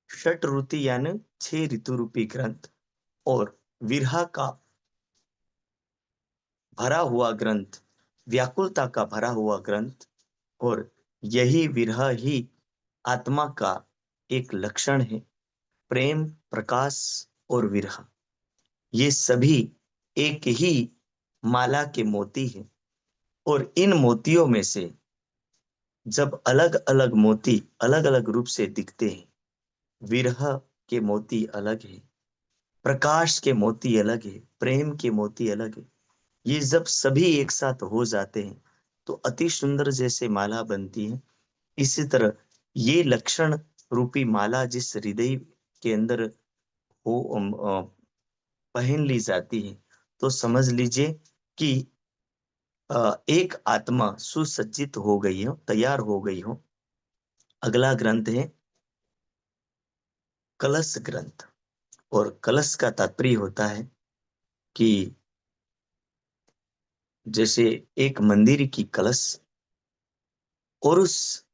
षट ऋतु यानी 6 ऋतु रूपी ग्रंथ और विरह का भरा हुआ ग्रंथ, व्याकुलता का भरा हुआ ग्रंथ। और यही विरह ही आत्मा का एक लक्षण है। प्रेम, प्रकाश और विरह, ये सभी एक ही माला के मोती हैं। और इन मोतियों में से जब अलग अलग मोती अलग अलग रूप से दिखते हैं, विरह के मोती अलग है, प्रकाश के मोती अलग है, प्रेम के मोती अलग है। ये जब सभी एक साथ हो जाते हैं तो अति सुंदर जैसे माला बनती है। इसी तरह ये लक्षण रूपी माला जिस हृदय के अंदर हो पहन ली जाती है, तो समझ लीजिए कि एक आत्मा सुसज्जित हो गई हो, तैयार हो गई हो। अगला ग्रंथ है कलश ग्रंथ। और कलश का तात्पर्य होता है कि जैसे एक मंदिर की कलश, और उस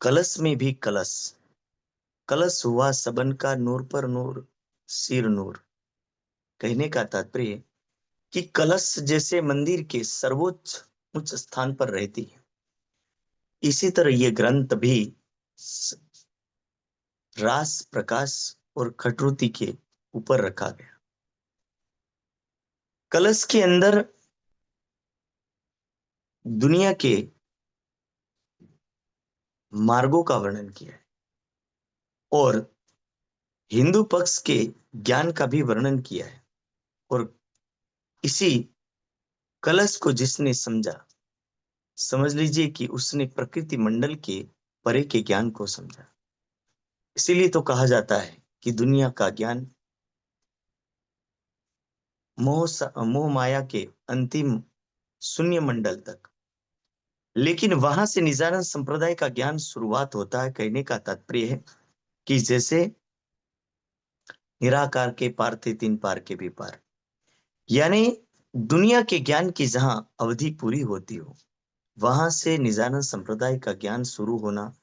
कलश में भी कलश, कलश हुआ सबन का नूर पर नूर, सिर नूर। कहने का तात्पर्य है कि कलश जैसे मंदिर के सर्वोच्च उच्च स्थान पर रहती है, इसी तरह ये ग्रंथ भी स- रास, प्रकाश और खटरुति के ऊपर रखा गया। कलश के अंदर दुनिया के मार्गों का वर्णन किया है और हिंदू पक्ष के ज्ञान का भी वर्णन किया है। और इसी कलश को जिसने समझा, समझ लीजिए कि उसने प्रकृति मंडल के परे के ज्ञान को समझा। इसीलिए तो कहा जाता है कि दुनिया का ज्ञान मोह माया के अंतिम शून्य मंडल तक, लेकिन वहां से निजानंद संप्रदाय का ज्ञान शुरुआत होता है। कहने का तात्पर्य है कि जैसे निराकार के पार थे तीन पार के भी पार, यानी दुनिया के ज्ञान की जहां अवधि पूरी होती हो, वहां से निजानंद संप्रदाय का ज्ञान शुरू होना,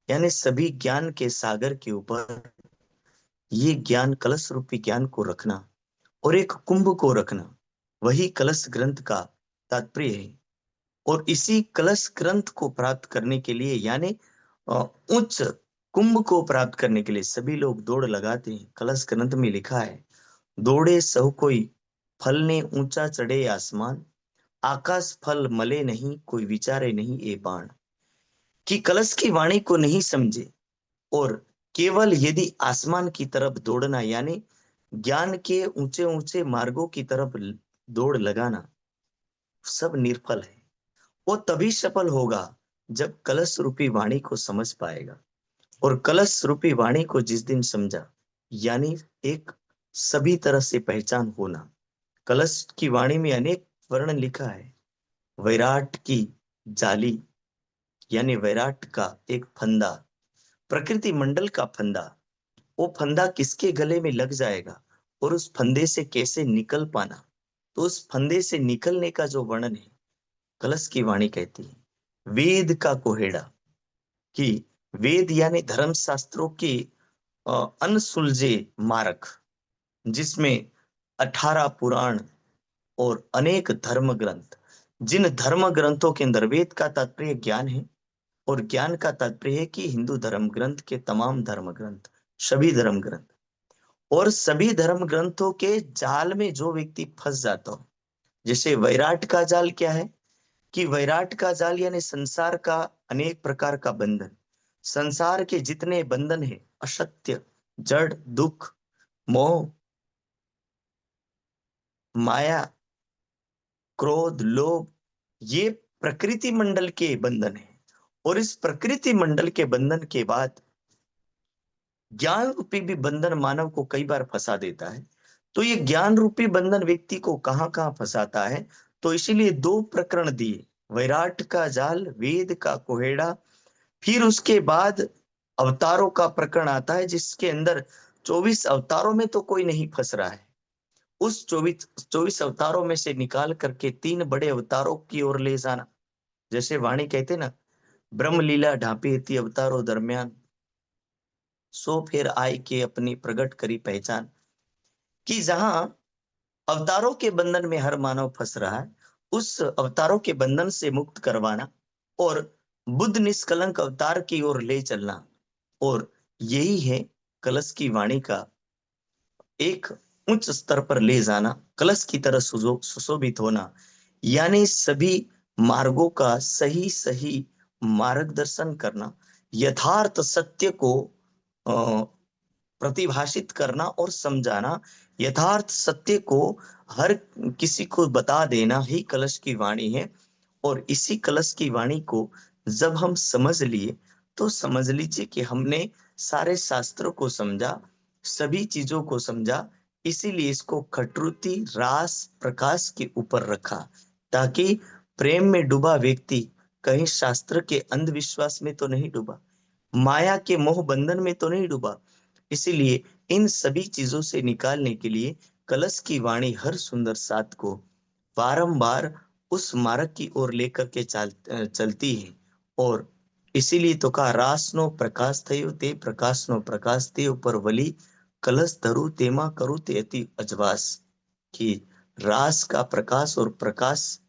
यानी सभी ज्ञान के सागर के ऊपर ये ज्ञान, कलश रूपी ज्ञान को रखना और एक कुंभ को रखना, वही कलश ग्रंथ का तात्पर्य है। और इसी कलश ग्रंथ को प्राप्त करने के लिए, यानी उच्च कुंभ को प्राप्त करने के लिए सभी लोग दौड़ लगाते हैं। कलश ग्रंथ में लिखा है, दौड़े सब कोई, फल ने ऊंचा चढ़े आसमान, आकाश फल मले नहीं, कोई विचारे नहीं ए बाण। कि कलश की वाणी को नहीं समझे और केवल यदि आसमान की तरफ दौड़ना, यानी ज्ञान के ऊंचे ऊंचे मार्गों की तरफ दौड़ लगाना, सब निर्फल है। वो तभी सफल होगा जब कलश रूपी वाणी को समझ पाएगा। और कलश रूपी वाणी को जिस दिन समझा, यानी एक सभी तरह से पहचान होना। कलश की वाणी में अनेक वर्ण लिखा है। वैराट की जाली, यानी वैराट का एक फंदा, प्रकृति मंडल का फंदा, वो फंदा किसके गले में लग जाएगा और उस फंदे से कैसे निकल पाना, तो उस फंदे से निकलने का जो वर्णन है, कलश की वाणी कहती है। वेद का कोहेड़ा, कि वेद यानी धर्म शास्त्रों के अनसुलझे मार्ग, जिसमें 18 पुराण और अनेक धर्म ग्रंथ, जिन धर्म ग्रंथों के अंदर वेद का तात्पर्य ज्ञान है और ज्ञान का तात्पर्य है कि हिंदू धर्म ग्रंथ के तमाम धर्म ग्रंथ, सभी धर्म ग्रंथ, और सभी धर्म ग्रंथों के जाल में जो व्यक्ति फंस जाता हो। जैसे वैराट का जाल क्या है, कि वैराट का जाल यानी संसार का अनेक प्रकार का बंधन, संसार के जितने बंधन है, असत्य, जड़, दुख, मोह, माया, क्रोध, लोभ, ये प्रकृति मंडल के बंधन है। और इस प्रकृति मंडल के बंधन के बाद ज्ञान रूपी भी बंधन मानव को कई बार फंसा देता है। तो ये ज्ञान रूपी बंधन व्यक्ति को कहां कहां फंसाता है, तो इसीलिए 2 प्रकरण दिए, वैराट का जाल, वेद का कोहेड़ा। फिर उसके बाद अवतारों का प्रकरण आता है, जिसके अंदर 24 अवतारों में तो कोई नहीं फंस रहा है। उस 24 अवतारों में से निकाल करके 3 बड़े अवतारों की ओर ले जाना। जैसे वाणी कहते ना, ब्रह्म लीला ढांपी थी अवतारों दरमियान, सो फिर आय के अपनी प्रगट करी पहचान। कि जहां अवतारों के बंधन में हर मानव फंस रहा है, उस अवतारों के बंधन से मुक्त करवाना और बुद्ध निष्कलंक अवतार की ओर ले चलना। और यही है कलश की वाणी का एक उच्च स्तर पर ले जाना, कलश की तरह सुशोभित होना, यानी सभी मार्गों का सही सही मार्गदर्शन करना, यथार्थ सत्य को प्रतिभाषित करना और समझाना, यथार्थ सत्य को हर किसी को बता देना ही कलश की वाणी है। और इसी कलश की वाणी को जब हम समझ लिए, तो समझ लीजिए कि हमने सारे शास्त्रों को समझा, सभी चीजों को समझा। इसीलिए इसको खटरुति, रास, प्रकाश के ऊपर रखा, ताकि प्रेम में डूबा व्यक्ति कहीं शास्त्र के अंधविश्वास में तो नहीं डूबा, माया के मोह बंधन में तो नहीं डूबा। इसीलिए इन सभी चीजों से निकालने के लिए कलश की वाणी हर सुंदर साथ को बारंबार उस मार्ग की ओर लेकर के चलती है। और इसीलिए तो कहा रासनो प्रकाश थयो ते प्रकाशनो प्रकाश ते ऊपर वली कलश धरु तेमा करू ते अति अजवास, कि रास का प्रकाश और प्रकाश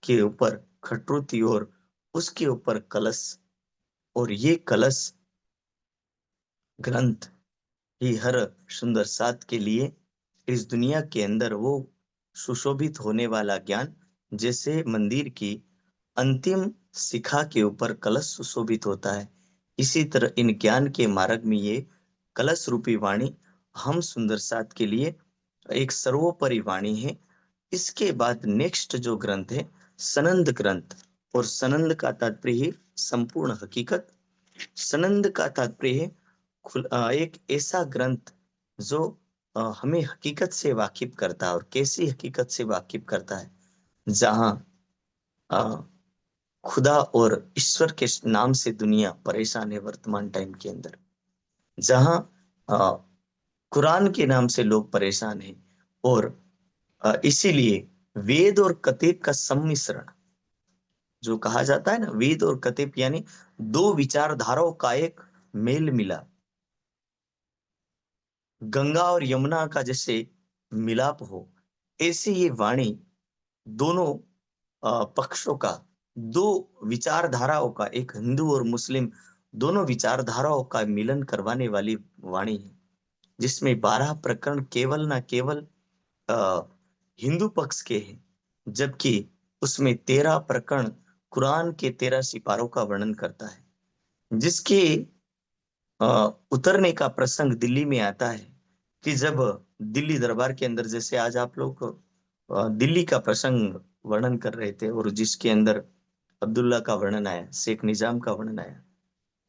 के ऊपर खटरुति और उसके ऊपर कलश, और ये कलश ग्रंथ ही हर सुंदर साथ के लिए इस दुनिया के अंदर वो सुशोभित होने वाला ज्ञान, जैसे मंदिर की अंतिम शिखा के ऊपर कलश सुशोभित होता है, इसी तरह इन ज्ञान के मार्ग में ये कलश रूपी वाणी हम सुंदर साथ के लिए एक सर्वोपरि वाणी है। इसके बाद नेक्स्ट जो ग्रंथ है सनंद ग्रंथ, और सनंद का तात्पर्य है संपूर्ण हकीकत। सनंद का तात्पर्य है एक ऐसा ग्रंथ जो हमें हकीकत से वाकिफ करता है। और कैसी हकीकत से वाकिफ करता है? जहां खुदा और ईश्वर के नाम से दुनिया परेशान है वर्तमान टाइम के अंदर, जहां कुरान के नाम से लोग परेशान हैं, और इसीलिए वेद और कतीब का सम्मिश्रण जो कहा जाता है ना, वेद और कतीब यानी दो विचारधाराओं का एक मेल मिलाप, गंगा और यमुना का जैसे मिलाप हो, ऐसे ये वाणी दोनों पक्षों का, दो विचारधाराओं का, एक हिंदू और मुस्लिम दोनों विचारधाराओं का मिलन करवाने वाली वाणी है, जिसमें 12 प्रकरण केवल ना केवल हिंदू पक्ष के हैं, जबकि उसमें 13 प्रकरण कुरान के 13 सिपारों का वर्णन करता है। जिसके उतरने का प्रसंग दिल्ली में आता है कि जब दिल्ली दरबार के अंदर, जैसे आज आप लोग दिल्ली का प्रसंग वर्णन कर रहे थे, और जिसके अंदर अब्दुल्ला का वर्णन आया, शेख निजाम का वर्णन आया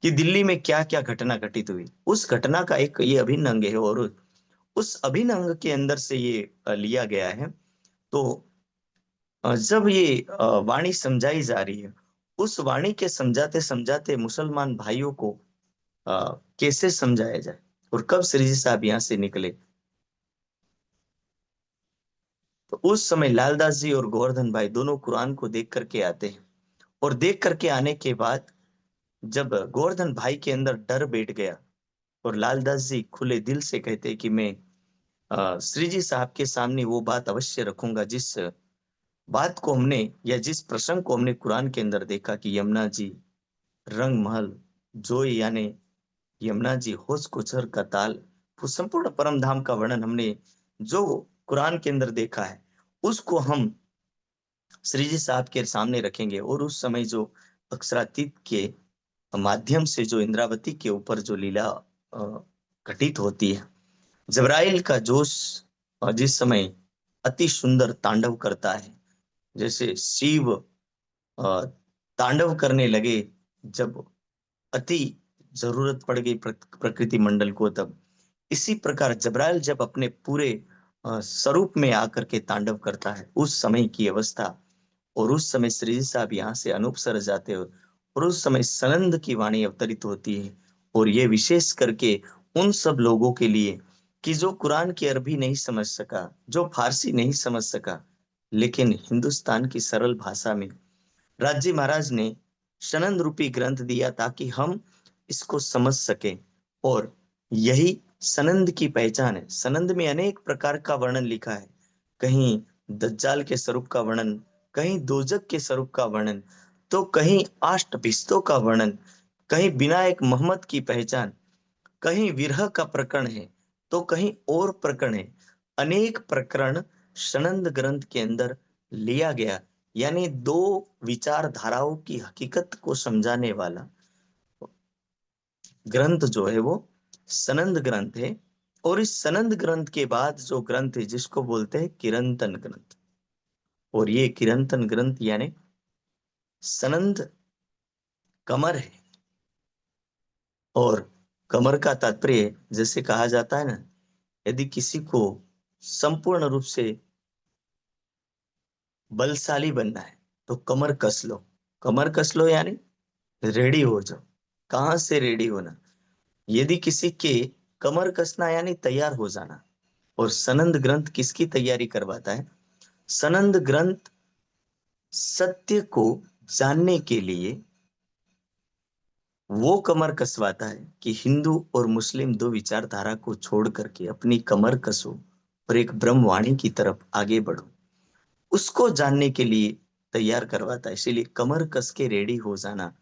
कि दिल्ली में क्या क्या घटना घटित हुई, उस घटना का एक ये अभिन्न अंग है, और उस अभिन्न अंग के अंदर से ये लिया गया है। तो जब ये वाणी समझाई जा रही है, उस वाणी के समझाते समझाते मुसलमान भाइयों को कैसे समझाया जाए, और कब श्री जी साहब यहाँ से निकले, तो उस समय लालदास जी और गोवर्धन भाई दोनों कुरान को देख करके आते हैं, और देख करके आने के बाद जब गोवर्धन भाई के अंदर डर बैठ गया, और लालदास जी खुले दिल से कहते हैं कि मैं श्री जी साहब के सामने वो बात अवश्य रखूंगा जिस बात को हमने, या जिस प्रसंग को हमने कुरान के अंदर देखा कि यमुना जी रंग महल जोई, यानी यमुना जी होश कुचर का ताल, वो संपूर्ण परम धाम का वर्णन हमने जो कुरान के अंदर देखा है, उसको हम श्री जी साहब के सामने रखेंगे। और उस समय जो अक्षरातीत के माध्यम से जो इंद्रावती के ऊपर जो लीला घटित होती है, जबराइल का जोश जिस समय अति सुंदर तांडव करता है, जैसे शिव तांडव करने लगे जब अति जरूरत पड़ गई प्रकृति मंडल को, तब इसी प्रकार जबराइल जब अपने पूरे स्वरूप में आकर के तांडव करता है, उस समय की अवस्था, और उस समय श्री जी साहब यहाँ से अनूप सर जाते हो, और उस समय सनंद की वाणी अवतरित होती है। और ये विशेष करके उन सब लोगों के लिए कि जो कुरान की अरबी नहीं समझ सका, जो फारसी नहीं समझ सका, लेकिन हिंदुस्तान की सरल भाषा में राज्य महाराज ने सनंद रूपी ग्रंथ दिया ताकि हम इसको समझ सके। और यही सनंद की पहचान है। सनंद में अनेक प्रकार का वर्णन लिखा है, कहीं दज्जाल के स्वरूप का वर्णन, कहीं दोजक के स्वरूप का वर्णन, तो कहीं अष्टभिस्तों का वर्णन, कहीं विनायक मोहम्मद की पहचान, कहीं विरह का प्रकरण है, तो कहीं और प्रकरण है। अनेक प्रकरण सनंद ग्रंथ के अंदर लिया गया, यानी दो विचारधाराओं की हकीकत को समझाने वाला ग्रंथ जो है वो सनंद ग्रंथ है। और इस सनंद ग्रंथ के बाद जो ग्रंथ है जिसको बोलते हैं किरंतन ग्रंथ, और ये किरंतन ग्रंथ यानी सनंद कमर है। और कमर का तात्पर्य जैसे कहा जाता है ना, यदि किसी को संपूर्ण रूप से बलशाली बनना है तो कमर कस लो। कमर कस लो यानी रेडी हो जाओ। कहां से रेडी होना? यदि किसी के कमर कसना यानी तैयार हो जाना। और सनंद ग्रंथ किसकी तैयारी करवाता है? सनंद ग्रंथ सत्य को जानने के लिए वो कमर कसवाता है कि हिंदू और मुस्लिम दो विचारधारा को छोड़ करके अपनी कमर कसो और एक ब्रह्मवाणी की तरफ आगे बढ़ो, उसको जानने के लिए तैयार करवाता है। इसीलिए कमर कस के रेडी हो जाना,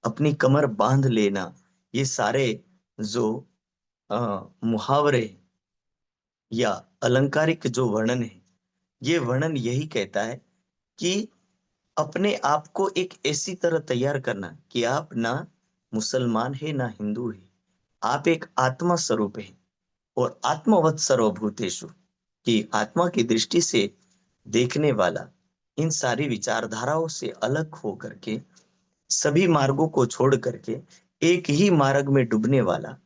अपनी कमर बांध लेना, ये सारे जो मुहावरे या अलंकारिक जो वर्णन है, ये वर्णन यही कहता है कि अपने आप को एक ऐसी तरह तैयार करना कि आप ना मुसलमान है ना हिंदू है, आप एक आत्मा स्वरूप है। और आत्मवत् सर्वभूतेषु, कि आत्मा की दृष्टि से देखने वाला इन सारी विचारधाराओं से अलग हो करके, सभी मार्गों को छोड़ करके एक ही मार्ग में डूबने वाला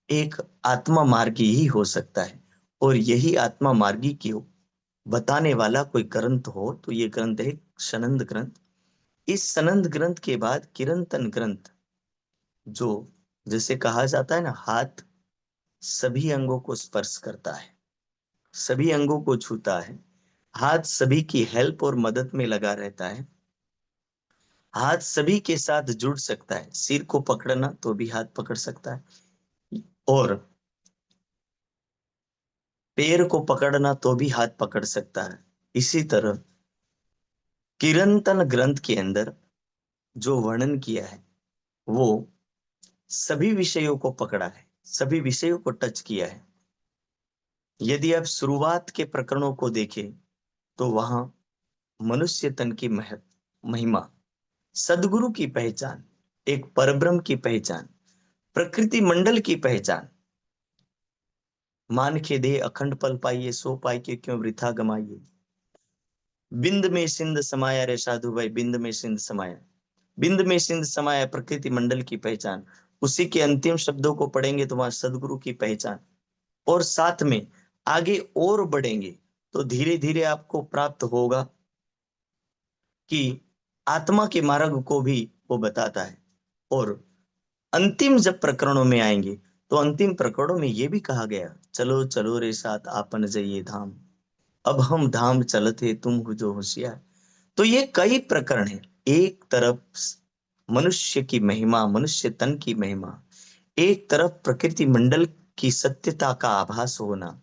एक आत्मा मार्गी ही हो सकता है। और यही आत्मा मार्गी को बताने वाला कोई ग्रंथ हो तो ये ग्रंथ है सनंद ग्रंथ। इस सनंद ग्रंथ के बाद किरंतन ग्रंथ, जो जैसे कहा जाता है ना, हाथ सभी अंगों को स्पर्श करता है, सभी अंगों को छूता है, हाथ सभी की हेल्प और मदद में लगा रहता है, हाथ सभी के साथ जुड़ सकता है, सिर को पकड़ना तो भी हाथ पकड़ सकता है, और पैर को पकड़ना तो भी हाथ पकड़ सकता है। इसी तरह किरंतन ग्रंथ के अंदर जो वर्णन किया है वो सभी विषयों को पकड़ा है, सभी विषयों को टच किया है। यदि आप शुरुआत के प्रकरणों को देखें तो वहां मनुष्य तन की महिमा, सदगुरु की पहचान, एक परब्रह्म की पहचान, प्रकृति मंडल की पहचान, मान के दे अखंड पल पाइए सो पाई के क्यों वृथा गमाइए, बिंद में सिंध समाया रे साधु भाई, बिंद में सिंध समाया, बिंद में सिंध समाया, प्रकृति मंडल की पहचान। उसी के अंतिम शब्दों को पढ़ेंगे तो वहां सदगुरु की पहचान, और साथ में आगे और बढ़ेंगे तो धीरे धीरे आपको प्राप्त होगा कि आत्मा के मार्ग को भी वो बताता है। और अंतिम जब प्रकरणों में आएंगे तो अंतिम प्रकरणों में ये भी कहा गया, चलो चलो रे साथ आपन जाइए धाम, अब हम धाम चलते तुम हो जो होशियार। तो ये कई प्रकरण हैं। एक तरफ मनुष्य की महिमा, मनुष्य तन की महिमा, एक तरफ प्रकृति मंडल की सत्यता का आभास होना,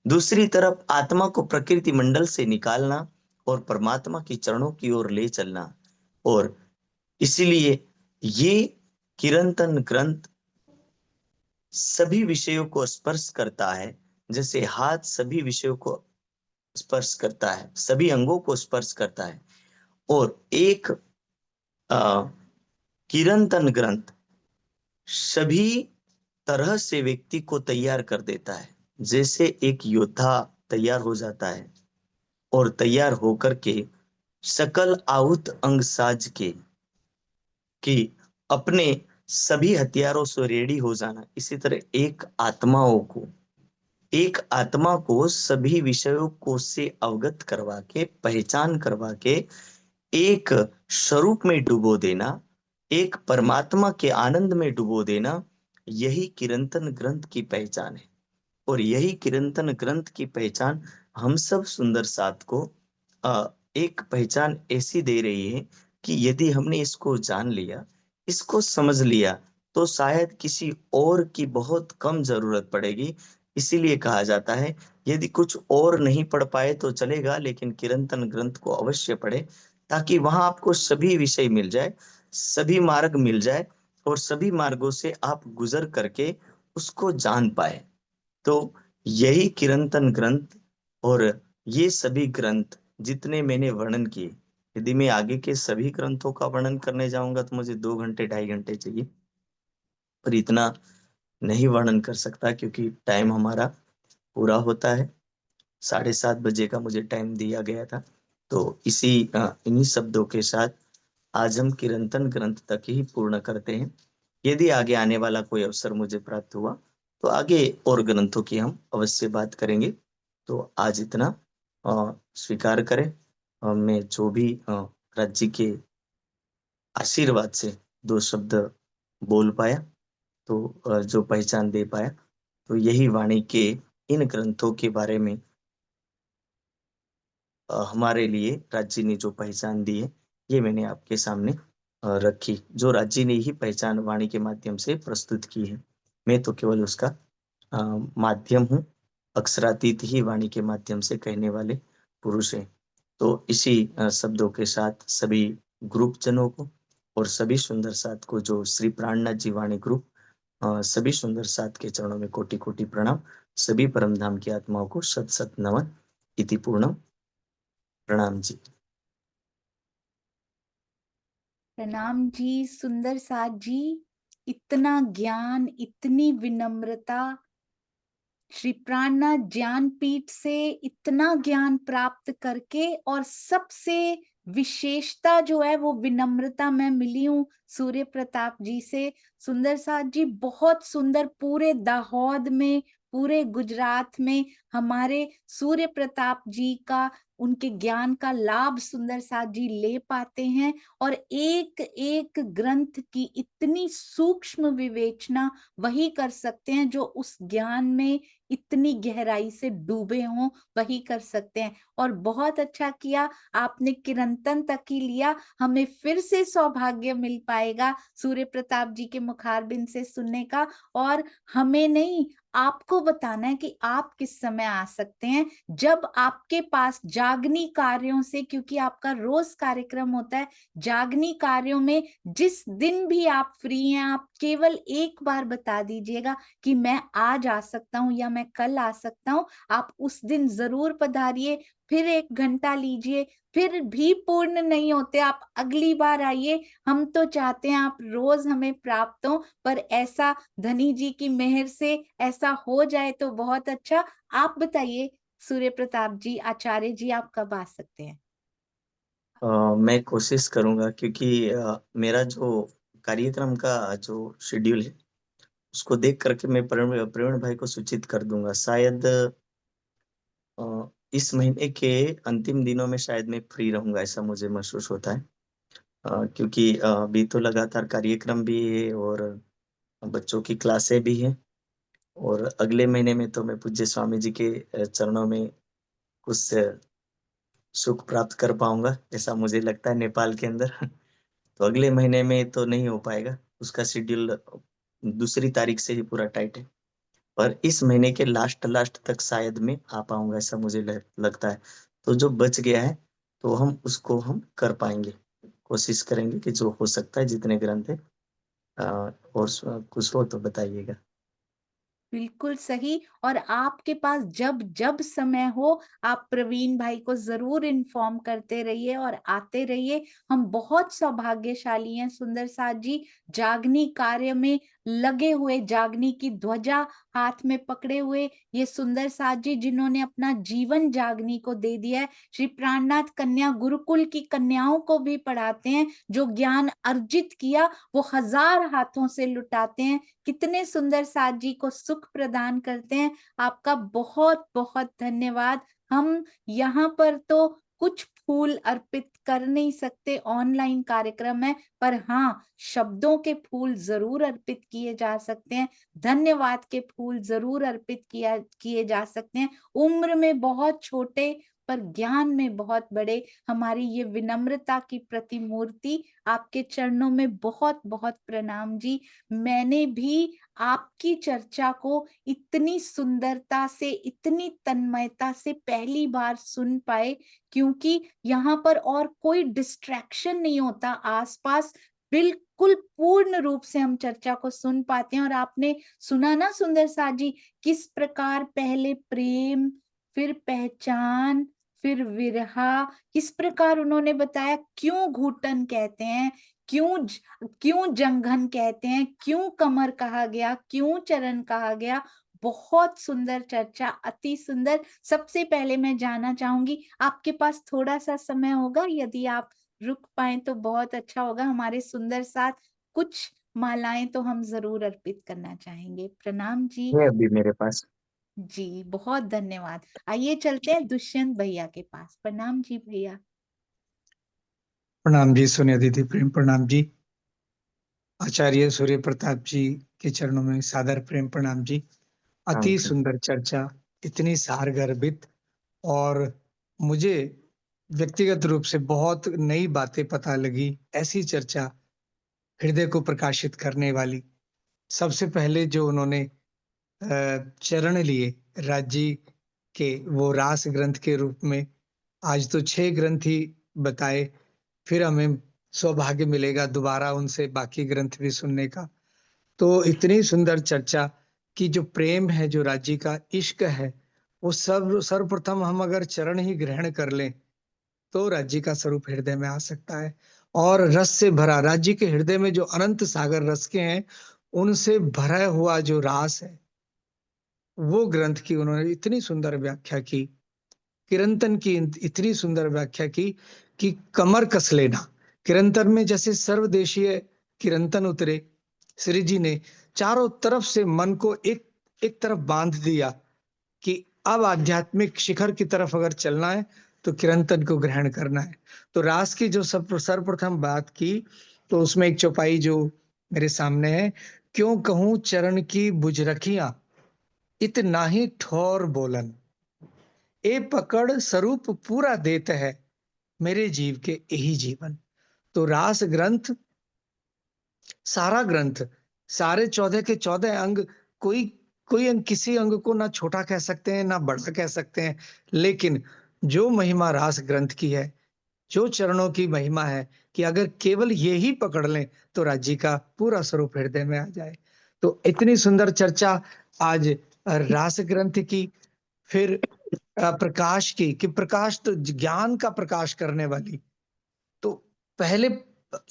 दूसरी तरफ आत्मा को प्रकृति मंडल से निकालना और परमात्मा की चरणों की ओर ले चलना। और इसीलिए ये किरंतन ग्रंथ सभी विषयों को स्पर्श करता है, जैसे हाथ सभी विषयों को स्पर्श करता है, सभी अंगों को स्पर्श करता है। और एक किरंतन ग्रंथ सभी तरह से व्यक्ति को तैयार कर देता है। जैसे एक योद्धा तैयार हो जाता है और तैयार होकर के सकल आहुत अंग साज के कि अपने सभी हथियारों से रेडी हो जाना, इसी तरह एक आत्मा को सभी विषयों को से अवगत करवा के, पहचान करवा के एक स्वरूप में डुबो देना, एक परमात्मा के आनंद में डुबो देना, यही किरंतन ग्रंथ की पहचान है। और यही किरंतन ग्रंथ की पहचान हम सब सुंदर साथ को एक पहचान ऐसी दे रही है कि यदि हमने इसको जान लिया, इसको समझ लिया, तो शायद किसी और की बहुत कम जरूरत पड़ेगी। इसीलिए कहा जाता है यदि कुछ और नहीं पढ़ पाए तो चलेगा, लेकिन किरंतन ग्रंथ को अवश्य पढ़े, ताकि वहां आपको सभी विषय मिल जाए, सभी मार्ग मिल जाए, और सभी मार्गों से आप गुजर करके उसको जान पाए। तो यही किरंतन ग्रंथ और ये सभी ग्रंथ जितने मैंने वर्णन किए, यदि मैं आगे के सभी ग्रंथों का वर्णन करने जाऊंगा तो मुझे 2 घंटे 2.5 घंटे चाहिए, पर इतना नहीं वर्णन कर सकता क्योंकि टाइम हमारा पूरा होता है। 7:30 बजे का मुझे टाइम दिया गया था। तो इन्हीं शब्दों के साथ आज हम किरंतन ग्रंथ तक ही पूर्ण करते हैं। यदि आगे आने वाला कोई अवसर मुझे प्राप्त हुआ तो आगे और ग्रंथों की हम अवश्य बात करेंगे। तो आज इतना स्वीकार करें। मैं जो भी राज्य के आशीर्वाद से 2 शब्द बोल पाया, तो जो पहचान दे पाया, तो यही वाणी के इन ग्रंथों के बारे में हमारे लिए राज्य ने जो पहचान दी है, ये मैंने आपके सामने रखी, जो राज्य ने ही पहचान वाणी के माध्यम से प्रस्तुत की है। मैं तो केवल उसका माध्यम हूँ, अक्षरातीत ही वाणी के माध्यम से कहने वाले पुरुष हैं। तो इसी शब्दों के साथ सभी ग्रुप जनों को और सभी सुंदर साथ को, जो श्री प्राणनाथ जी वाणी ग्रुप, सभी सुंदर साथ के चरणों में कोटि कोटि प्रणाम। सभी परम धाम की आत्माओं को सत सत नमन। इति पूर्णम। प्रणाम जी। प्रणाम जी सुंदर साथ जी। इतना ज्ञान, इतनी विनम्रता, श्री प्राणनाथ ज्ञानपीठ से इतना ज्ञान प्राप्त करके, और सबसे विशेषता जो है वो विनम्रता में मिली हूँ सूर्य प्रताप जी से। सुंदर साथ जी बहुत सुंदर, पूरे दाहोद में, पूरे गुजरात में हमारे सूर्य प्रताप जी का, उनके ज्ञान का लाभ सुंदर साथ जी ले पाते हैं, और एक एक ग्रंथ की इतनी सूक्ष्म विवेचना वही कर सकते हैं जो उस ज्ञान में इतनी गहराई से डूबे हों, वही कर सकते हैं। और बहुत अच्छा किया आपने किरंतन तक ही लिया, हमें फिर से सौभाग्य मिल पाएगा सूर्य प्रताप जी के मुखारबिंद से सुनने का, और हमें नहीं, आपको बताना है कि आप किस समय आ सकते हैं, जब आपके पास जागनी कार्यों से, क्योंकि आपका रोज कार्यक्रम होता है, जागनी कार्यों में जिस दिन भी आप फ्री हैं, आप केवल एक बार बता दीजिएगा कि मैं आज आ सकता हूँ या मैं कल आ सकता हूँ। आप उस दिन जरूर पधारिए, फिर 1 घंटा लीजिए, फिर भी पूर्ण नहीं होते आप अगली बार आइए। हम तो चाहते हैं आप रोज हमें प्राप्त हो, पर ऐसा धनी जी की मेहर से ऐसा हो जाए तो बहुत अच्छा। आप बताइए सूर्य प्रताप जी, आचार्य जी, आप कब आ सकते हैं? मैं कोशिश करूंगा, क्योंकि मेरा जो कार्यक्रम का जो शेड्यूल है, उसको देख करके मैं प्रवीण भाई को सूचित कर दूंगा। शायद इस महीने के अंतिम दिनों में शायद मैं फ्री रहूंगा, ऐसा मुझे महसूस होता है। क्योंकि अभी तो लगातार कार्यक्रम भी है और बच्चों की क्लासें भी हैं, और अगले महीने में तो मैं पूज्य स्वामी जी के चरणों में कुछ सुख प्राप्त कर पाऊंगा, ऐसा मुझे लगता है, नेपाल के अंदर। तो अगले महीने में तो नहीं हो पाएगा, उसका शेड्यूल दूसरी तारीख से ही पूरा टाइट है। पर इस महीने के लास्ट तक शायद मैं आ पाऊंगा, ऐसा मुझे लगता है। तो जो बच गया है तो हम कर पाएंगे। कोशिश करेंगे कि जो हो सकता है, जितने ग्रंथ है, और कुछ हो तो बताइएगा। बिल्कुल सही। और आपके पास जब जब समय हो, आप प्रवीण भाई को जरूर इन्फॉर्म करते रहिए और आते रहिए। हम बहुत सौभाग्यशाली हैं सुंदर साथ जी, जागनी कार्य में लगे हुए, जागनी की ध्वजा हाथ में पकड़े हुए ये सुंदर साथ जी, जिन्होंने अपना जीवन जागनी को दे दिया है। श्री प्राणनाथ कन्या गुरुकुल की कन्याओं को भी पढ़ाते हैं, जो ज्ञान अर्जित किया वो 1000 हाथों से लुटाते हैं। कितने सुंदर साथ जी को सुख प्रदान करते हैं। आपका बहुत बहुत धन्यवाद। हम यहाँ पर तो कुछ फूल अर्पित कर नहीं सकते, ऑनलाइन कार्यक्रम है, पर हाँ, शब्दों के फूल जरूर अर्पित किए जा सकते हैं, धन्यवाद के फूल जरूर अर्पित किए जा सकते हैं। उम्र में बहुत छोटे पर ज्ञान में बहुत बड़े हमारी ये विनम्रता की प्रतिमूर्ति, आपके चरणों में बहुत बहुत प्रणाम जी। मैंने भी आपकी चर्चा को इतनी सुंदरता से, इतनी तन्मयता से पहली बार सुन पाए, क्योंकि यहाँ पर और कोई डिस्ट्रैक्शन नहीं होता आसपास। बिल्कुल पूर्ण रूप से हम चर्चा को सुन पाते हैं। और आपने सुना ना सुंदर साथ जी, किस प्रकार पहले प्रेम, फिर पहचान, फिर विरहा, किस प्रकार उन्होंने बताया क्यों घुटन कहते हैं, क्यों जंघन कहते हैं, क्यों कमर कहा गया, क्यों चरण कहा गया। बहुत सुंदर चर्चा, अति सुंदर। सबसे पहले मैं जानना चाहूंगी, आपके पास थोड़ा सा समय होगा? यदि आप रुक पाए तो बहुत अच्छा होगा। हमारे सुंदर साथ कुछ मालाएं तो हम जरूर अर्पित करना चाहेंगे। प्रणाम जी। है अभी मेरे पास। जी बहुत धन्यवाद। आइए चलते हैं दुष्यंत भैया के पास। प्रणाम जी भैया। प्रणाम जी सोनिया दीदी, प्रेम प्रणाम जी। आचार्य सूर्य प्रताप जी के चरणों में सादर प्रेम प्रणाम जी। हाँ, अति जी। सुंदर चर्चा, इतनी सारगर्भित, और मुझे व्यक्तिगत रूप से बहुत नई बातें पता लगी, ऐसी चर्चा हृदय को प्रकाशित करने वाली। सबसे पहले जो उन्होंने चरण लिए राज जी के, वो रास ग्रंथ के रूप में। आज तो 6 ग्रंथ ही बताए, फिर हमें सौभाग्य मिलेगा दोबारा उनसे बाकी ग्रंथ भी सुनने का। तो इतनी सुंदर चर्चा कि जो प्रेम है, जो राज जी का इश्क है, वो सर्वप्रथम हम अगर चरण ही ग्रहण कर लें तो राज जी का स्वरूप हृदय में आ सकता है। और रस से भरा, राज जी के हृदय में जो अनंत सागर रस के हैं, उनसे भरा हुआ जो रास है, वो ग्रंथ की उन्होंने इतनी सुंदर व्याख्या की। किरंतन की इतनी सुंदर व्याख्या की कि कमर कस लेना। किरंतन में जैसे सर्वदेशीय किरंतन उतरे, श्री जी ने चारों तरफ से मन को एक एक तरफ बांध दिया कि अब आध्यात्मिक शिखर की तरफ अगर चलना है तो किरंतन को ग्रहण करना है। तो रास की जो सर्वप्रथम बात की, तो उसमें एक चौपाई जो मेरे सामने है, क्यों कहूं चरण की बुजरखियां, इतना ही ठोर बोलन, ए पकड़ स्वरूप पूरा देता है, मेरे जीव के यही जीवन। तो रास ग्रंथ, सारा ग्रंथ, सारे 14 के 14 अंग, कोई कोई अंग, किसी अंग को ना छोटा कह सकते हैं ना बड़ा कह सकते हैं, लेकिन जो महिमा रास ग्रंथ की है, जो चरणों की महिमा है, कि अगर केवल ये ही पकड़ लें तो राज्य का पूरा स्वरूप हृदय में आ जाए। तो इतनी सुंदर चर्चा आज रास ग्रंथ की, फिर प्रकाश की, कि प्रकाश तो ज्ञान का प्रकाश करने वाली। तो पहले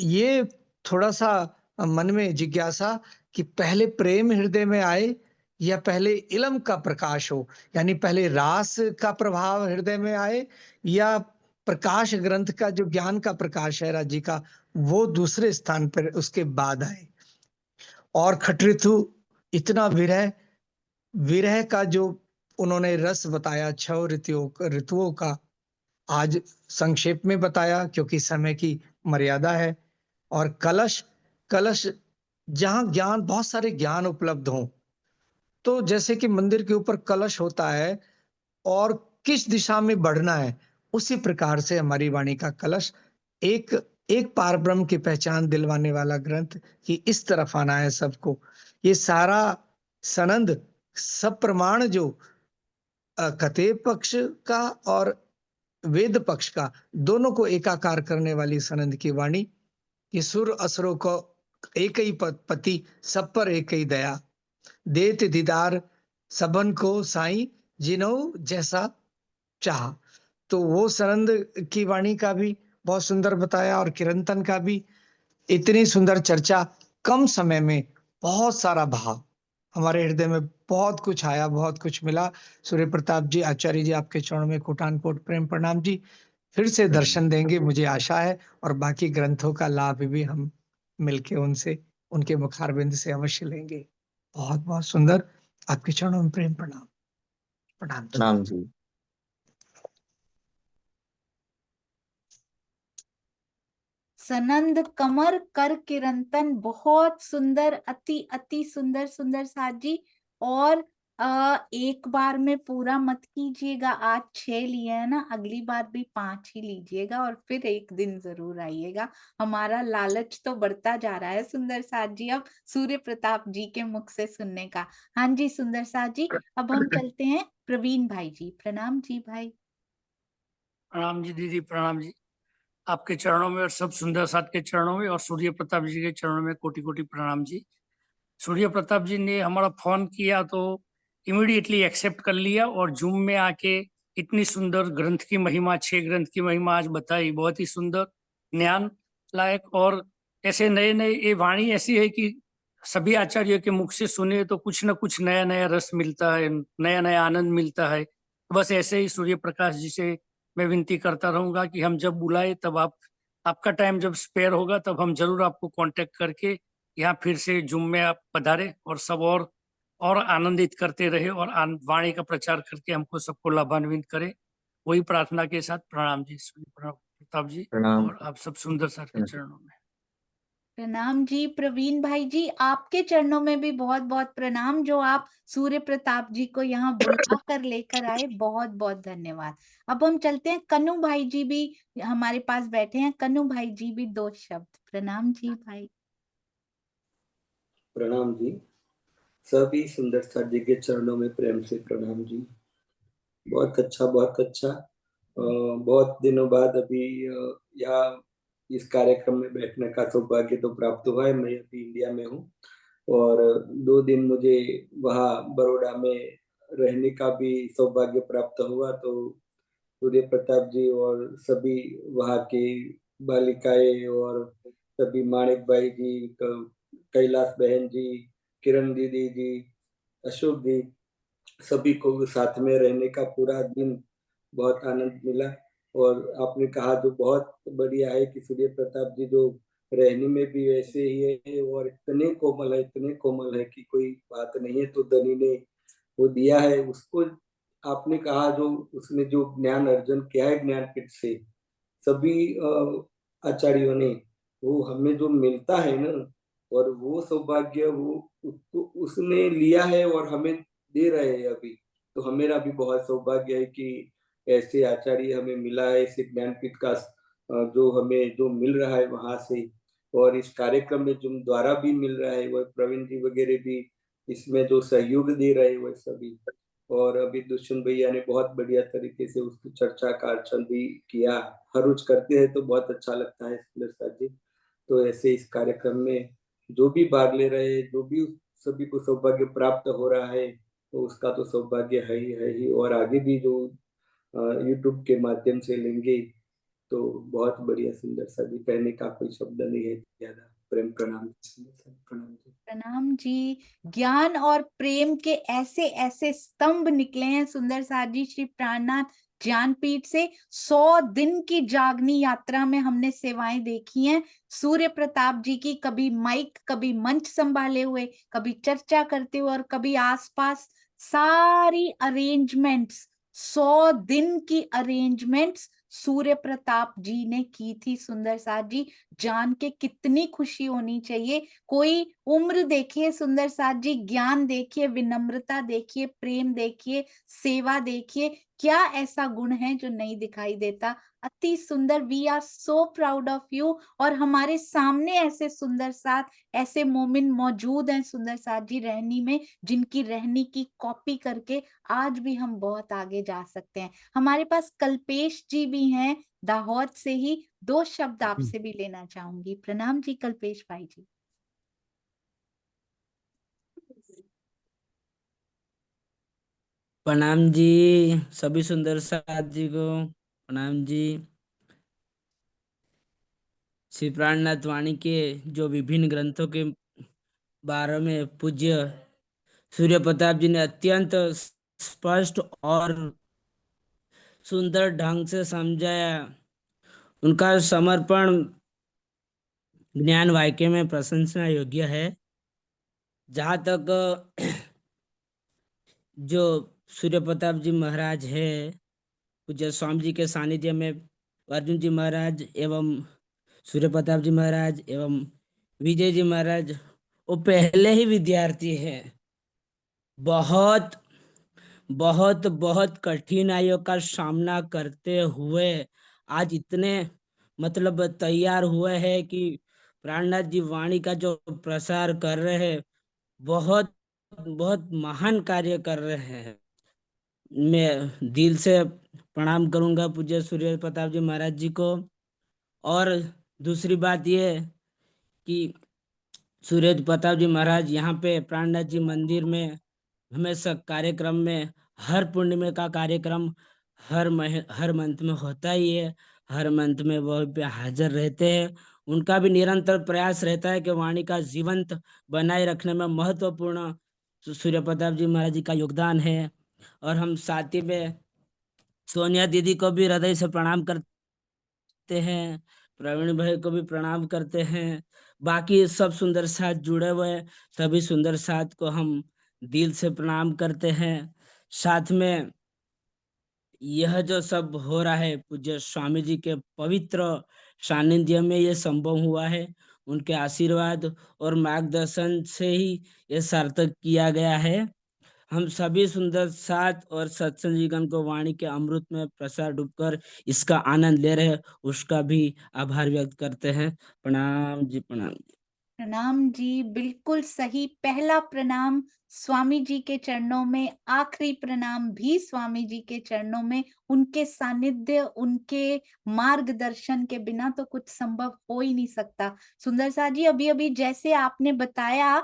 ये थोड़ा सा मन में जिज्ञासा कि पहले प्रेम हृदय में आए या पहले इलम का प्रकाश हो, यानी पहले रास का प्रभाव हृदय में आए या प्रकाश ग्रंथ का जो ज्ञान का प्रकाश है राज्य का, वो दूसरे स्थान पर उसके बाद आए। और खट ऋतु, इतना विरह, विरह का जो उन्होंने रस बताया, 6 ऋतुओं का, आज संक्षेप में बताया क्योंकि समय की मर्यादा है। और कलश, कलश जहां ज्ञान, बहुत सारे ज्ञान उपलब्ध हों, तो जैसे कि मंदिर के ऊपर कलश होता है और किस दिशा में बढ़ना है, उसी प्रकार से हमारी वाणी का कलश, एक एक पारब्रह्म की पहचान दिलवाने वाला ग्रंथ कि इस तरफ आना है सबको। ये सारा सनंद, सब प्रमाण जो कथेय पक्ष का और वेद पक्ष का, दोनों को एकाकार करने वाली सनंद की वाणी, कि सुर असुरों को एक ही पति, सब पर एक ही दया, देत दीदार सबन को साई, जिनो जैसा चाह। तो वो सनंद की वाणी का भी बहुत सुंदर बताया, और किरंतन का भी। इतनी सुंदर चर्चा, कम समय में बहुत सारा भाव, हमारे हृदय में बहुत कुछ आया, बहुत कुछ मिला। सूर्य प्रताप जी, आचार्य जी, आपके चरणों में कोटान कोट प्रेम प्रणाम जी। फिर से दर्शन देंगे मुझे आशा है, और बाकी ग्रंथों का लाभ भी हम मिलके उनसे, उनके मुखारबिंद से अवश्य लेंगे। बहुत बहुत सुंदर, आपके चरणों में प्रेम प्रणाम। प्रणाम जी। प्रणाम जी। सनंद कमर कर किरंतन, बहुत सुंदर, अति अति सुंदर सुंदर साथ जी। और एक बार में पूरा मत कीजिएगा, आज 6 लिए है ना, अगली बार भी 5 ही लीजिएगा और फिर एक दिन जरूर आइएगा। हमारा लालच तो बढ़ता जा रहा है सुंदर साथ जी, अब सूर्य प्रताप जी के मुख से सुनने का। हाँ जी सुंदर साथ जी, अब हम चलते हैं प्रवीण भाई जी। प्रणाम जी भाई। प्रणाम जी दीदी, प्रणाम जी। आपके चरणों में और सब सुंदर साथ के चरणों में और सूर्य प्रताप जी के चरणों में कोटि कोटि प्रणाम जी। सूर्य प्रताप जी ने हमारा फोन किया तो इमीडिएटली एक्सेप्ट कर लिया, और जूम में आके इतनी सुंदर ग्रंथ की महिमा, 6 ग्रंथ की महिमा आज बताई। बहुत ही सुंदर, ज्ञान लायक, और ऐसे नए नए, ये वाणी ऐसी है कि सभी आचार्यों के मुख से सुने तो कुछ न कुछ नया नया रस मिलता है, नया नया आनंद मिलता है। बस ऐसे ही सूर्य प्रकाश जी से मैं विनती करता रहूंगा कि हम जब बुलाए तब आपका टाइम जब स्पेयर होगा तब हम जरूर आपको कांटेक्ट करके यहाँ फिर से जूम में आप पधारे, और सब और आनंदित करते रहे, और वाणी का प्रचार करके हमको सबको लाभान्वित करे। वही प्रार्थना के साथ प्रणाम जी सूर्य प्रताप जी, प्रणाम। और आप सब सुंदर सर के चरणों में। प्रणाम जी प्रवीण भाई जी, आपके चरणों में भी बहुत बहुत प्रणाम, जो आप सूर्य प्रताप जी को यहाँ बुला कर लेकर आए, बहुत बहुत धन्यवाद। अब हम चलते हैं, कन्नू भाई जी भी हमारे पास बैठे हैं, कन्नू भाई जी भी 2 शब्द। प्रणाम जी भाई। प्रणाम जी, सभी सुंदर साथ जी के चरणों में प्रेम से प्रणाम जी। बहुत अच्छा, बहुत अच्छा। बहुत दिनों बाद अभी यहाँ इस कार्यक्रम में बैठने का सौभाग्य तो प्राप्त हुआ है। मैं अभी इंडिया में हूँ और 2 दिन मुझे वहाँ बड़ौदा में रहने का भी सौभाग्य प्राप्त हुआ। तो सूर्य प्रताप जी और सभी वहाँ की बालिकाएं और सभी माणिक भाई जी, कैलाश बहन जी, किरण दीदी जी, अशोक जी, सभी को साथ में रहने का पूरा दिन बहुत आनंद मिला। और आपने कहा जो बहुत बढ़िया है कि सूर्य प्रताप जी जो रहने में भी वैसे ही है और इतने कोमल है कि कोई बात नहीं है। तो धनी ने वो दिया है उसको, आपने कहा जो उसने जो ज्ञान अर्जन किया है ज्ञानपीठ से सभी आचार्यों ने, वो हमें जो मिलता है ना, और वो सौभाग्य वो उसको उसने लिया है और हमें दे रहे हैं अभी। तो हमेरा भी बहुत सौभाग्य है कि ऐसे आचार्य हमें मिला है, ऐसे ज्ञानपीठ का जो हमें जो मिल रहा है वहां से, और इस कार्यक्रम में जो द्वारा भी मिल रहा है वो प्रवीण जी वगैरह भी इसमें जो सहयोग दे रहे हैं वो सभी। और अभी दुष्यंत भैया ने बहुत बढ़िया तरीके से उसकी चर्चा का अर्चन भी किया। हर रोज करते हैं तो बहुत अच्छा लगता है सुंदर साथ जी। तो ऐसे इस कार्यक्रम में जो भी भाग ले रहे हैं, जो भी सभी को सौभाग्य प्राप्त हो रहा है, तो उसका तो सौभाग्य है ही और आगे भी जो यूट्यूब के माध्यम से लेंगे तो बहुत बढ़िया। सुंदर सा जी, कहने का कोई शब्द नहीं है ज्यादा। प्रेम प्रणाम प्रणाम जी। प्रणाम जी। ज्ञान और प्रेम के ऐसे ऐसे स्तंभ निकले हैं सुंदर साथ जी श्री प्राणनाथ ज्ञानपीठ से। 100 दिन की जागनी यात्रा में हमने सेवाएं देखी हैं सूर्य प्रताप जी की, कभी माइक, कभी मंच संभाले हुए, कभी चर्चा करते हुए और कभी आसपास। सारी अरेंजमेंट्स, 100 दिन की अरेंजमेंट्स सूर्य प्रताप जी ने की थी सुंदर साथ जी। जान के कितनी खुशी होनी चाहिए। कोई उम्र देखिए सुंदर साथ जी, ज्ञान देखिए, विनम्रता देखिए, प्रेम देखिए, सेवा देखिए, क्या ऐसा गुण है जो नहीं दिखाई देता। अति सुंदर, we are so proud of you. और हमारे सामने ऐसे सुंदर साथ, ऐसे मोमिन मौजूद हैं सुंदर साथ जी रहनी में, जिनकी रहनी की कॉपी करके आज भी हम बहुत आगे जा सकते हैं। हमारे पास कल्पेश जी भी हैं दाहोद से ही, 2 शब्द आपसे भी लेना चाहूंगी। प्रणाम जी कल्पेश भाई जी। प्रणाम जी सभी सुंदर साथ जी को। प्रणाम जी। श्री प्राणनाथ वाणी के जो विभिन्न ग्रंथों के बारे में पूज्य सूर्य प्रताप जी ने अत्यंत स्पष्ट और सुंदर ढंग से समझाया। उनका समर्पण ज्ञान वाक्य में प्रशंसा योग्य है। जहाँ तक जो सूर्य प्रताप जी महाराज है, पूज्य स्वामी जी के सानिध्य में अर्जुन जी महाराज एवं सूर्य प्रताप जी महाराज एवं विजय जी महाराज वो पहले ही विद्यार्थी हैं। बहुत बहुत बहुत कठिनाइयों का सामना करते हुए आज इतने मतलब तैयार हुए हैं कि प्राणनाथ जी वाणी का जो प्रसार कर रहे हैं, बहुत बहुत महान कार्य कर रहे हैं। मैं दिल से प्रणाम करूंगा पूज्य सूर्य प्रताप जी महाराज जी को। और दूसरी बात ये कि सूर्य प्रताप जी महाराज यहाँ पे प्राणनाथ जी मंदिर में हमेशा कार्यक्रम में, हर पूर्णिमा का कार्यक्रम हर मंथ में होता ही है। हर मंथ में वो पे हाजिर रहते हैं। उनका भी निरंतर प्रयास रहता है कि वाणी का जीवंत बनाए रखने में महत्वपूर्ण सूर्य प्रताप जी महाराज जी का योगदान है। और हम साथ ही में सोनिया दीदी को भी हृदय से प्रणाम करते हैं, प्रवीण भाई को भी प्रणाम करते हैं। बाकी सब सुंदर साथ जुड़े हुए सभी सुंदर साथ को हम दिल से प्रणाम करते हैं। साथ में यह जो सब हो रहा है पूज्य स्वामी जी के पवित्र सानिध्य में ये संभव हुआ है। उनके आशीर्वाद और मार्गदर्शन से ही ये सार्थक किया गया है। हम सभी सुंदर साथ और सत्संग जीवन को वाणी के अमृत में प्रसार डूबकर इसका आनंद ले रहे हैं, उसका भी आभार व्यक्त करते हैं। प्रणाम जी, प्रणाम। प्रणाम जी, बिल्कुल सही। पहला प्रणाम स्वामी जी के चरणों में, आखिरी प्रणाम भी स्वामी जी के चरणों में। उनके सानिध्य, उनके मार्गदर्शन के बिना तो कुछ संभव हो ही नहीं सकता। सुंदर सा जी, अभी अभी जैसे आपने बताया,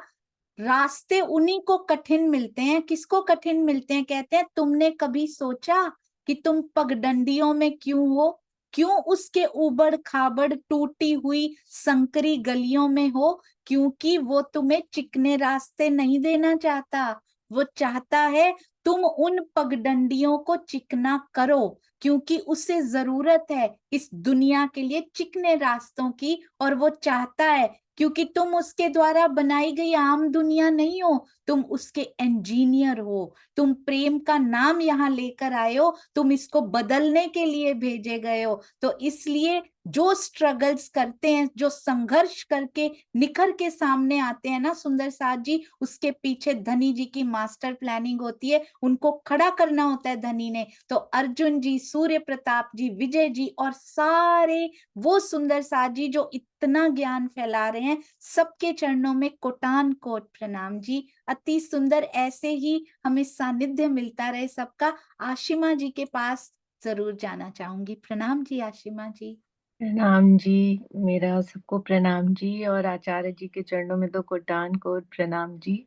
रास्ते उन्हीं को कठिन मिलते हैं। किसको कठिन मिलते हैं? कहते हैं, तुमने कभी सोचा कि तुम पगडंडियों में क्यों हो? क्यों उसके उबड़ खाबड़ टूटी हुई संकरी गलियों में हो? क्योंकि वो तुम्हें चिकने रास्ते नहीं देना चाहता। वो चाहता है तुम उन पगडंडियों को चिकना करो, क्योंकि उसे जरूरत है इस दुनिया के लिए चिकने रास्तों की। और वो चाहता है, क्योंकि तुम उसके द्वारा बनाई गई आम दुनिया नहीं हो, तुम उसके इंजीनियर हो। तुम प्रेम का नाम यहाँ लेकर आए हो, तुम इसको बदलने के लिए भेजे गए हो। तो इसलिए जो स्ट्रगल्स करते हैं, जो संघर्ष करके निखर के सामने आते हैं ना सुंदर साथ जी, उसके पीछे धनी जी की मास्टर प्लानिंग होती है। उनको खड़ा करना होता है धनी ने। तो अर्जुन जी, सूर्य प्रताप जी, विजय जी और सारे वो सुंदर साथ जी जो इतना ज्ञान फैला रहे हैं, सबके चरणों में कोटान कोट प्रणाम जी। अति सुंदर, ऐसे ही हमें सानिध्य मिलता रहे सबका। आशिमा जी के पास जरूर जाना चाहूंगी। प्रणाम जी आशिमा जी। प्रणाम जी, मेरा सबको प्रणाम जी, और आचार्य जी के चरणों में तो कोटान कोट प्रणाम जी।